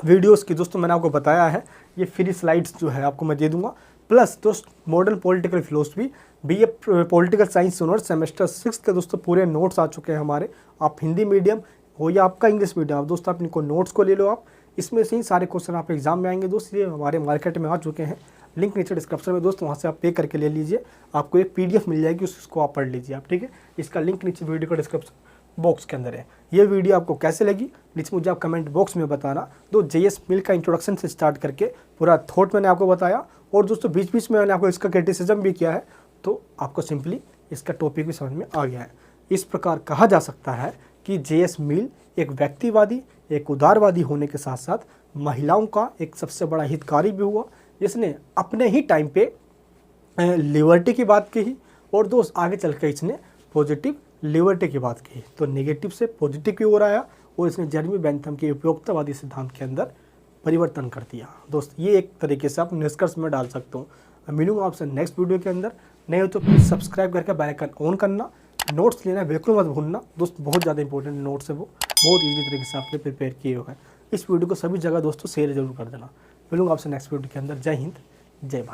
वीडियोस की दोस्तों मैंने आपको बताया है, ये फ्री स्लाइड्स जो है आपको मैं दे दूंगा, प्लस दोस्त modern political philosophy BA political science honours semester 6 के दोस्तों पूरे नोट्स आ चुके हैं हमारे। आप हिंदी मीडियम हो या आपका इंग्लिश मीडियम, आप दोस्तों आप इनको नोट्स को ले लो, आप इसमें से ही सारे क्वेश्चन आप एग्जाम में आएंगे दोस्त। ये हमारे मार्केट में आ चुके हैं, लिंक नीचे डिस्क्रिप्शन में दोस्त, वहाँ से आप पे करके ले लीजिए, आपको एक PDF मिल जाएगी, उसको आप पढ़ लीजिए आप, ठीक है। इसका लिंक नीचे वीडियो का डिस्क्रिप्शन बॉक्स के अंदर है। ये वीडियो आपको कैसे लगी नीचे मुझे आप कमेंट बॉक्स में बताना। तो JS मिल का इंट्रोडक्शन से स्टार्ट करके पूरा थॉट मैंने आपको बताया, और दोस्तों बीच बीच में मैंने आपको इसका क्रिटिसिज्म भी किया है, तो आपको सिंपली इसका टॉपिक भी समझ में आ गया है। इस प्रकार कहा जा सकता है कि JS मिल एक व्यक्तिवादी, एक उदारवादी होने के साथ साथ महिलाओं का एक सबसे बड़ा हितकारी भी हुआ, जिसने अपने ही टाइम पे लिबर्टी की बात कही, और दोस्त आगे चल के इसने पॉजिटिव लिबर्टी की बात कही। तो नेगेटिव से पॉजिटिव की ओर आया, और इसने जेरेमी बेंथम के उपयोगितावादी सिद्धांत के अंदर परिवर्तन कर दिया। दोस्त ये एक तरीके से आप निष्कर्ष में डाल सकते हो। मिलूंगा आपसे नेक्स्ट वीडियो के अंदर। नहीं हो तो प्लीज़ सब्सक्राइब करके बेल आइकन ऑन करना। नोट्स लेना बिल्कुल मत भूलना दोस्त, बहुत ज़्यादा इंपॉर्टेंट नोट्स है, वो बहुत ईजी तरीके से आपने प्रिपेयर किए हुए हैं। इस वीडियो को सभी जगह दोस्तों शेयर जरूर कर देना। मिलूंगा आपसे नेक्स्ट वीडियो के अंदर। जय हिंद, जय भारत।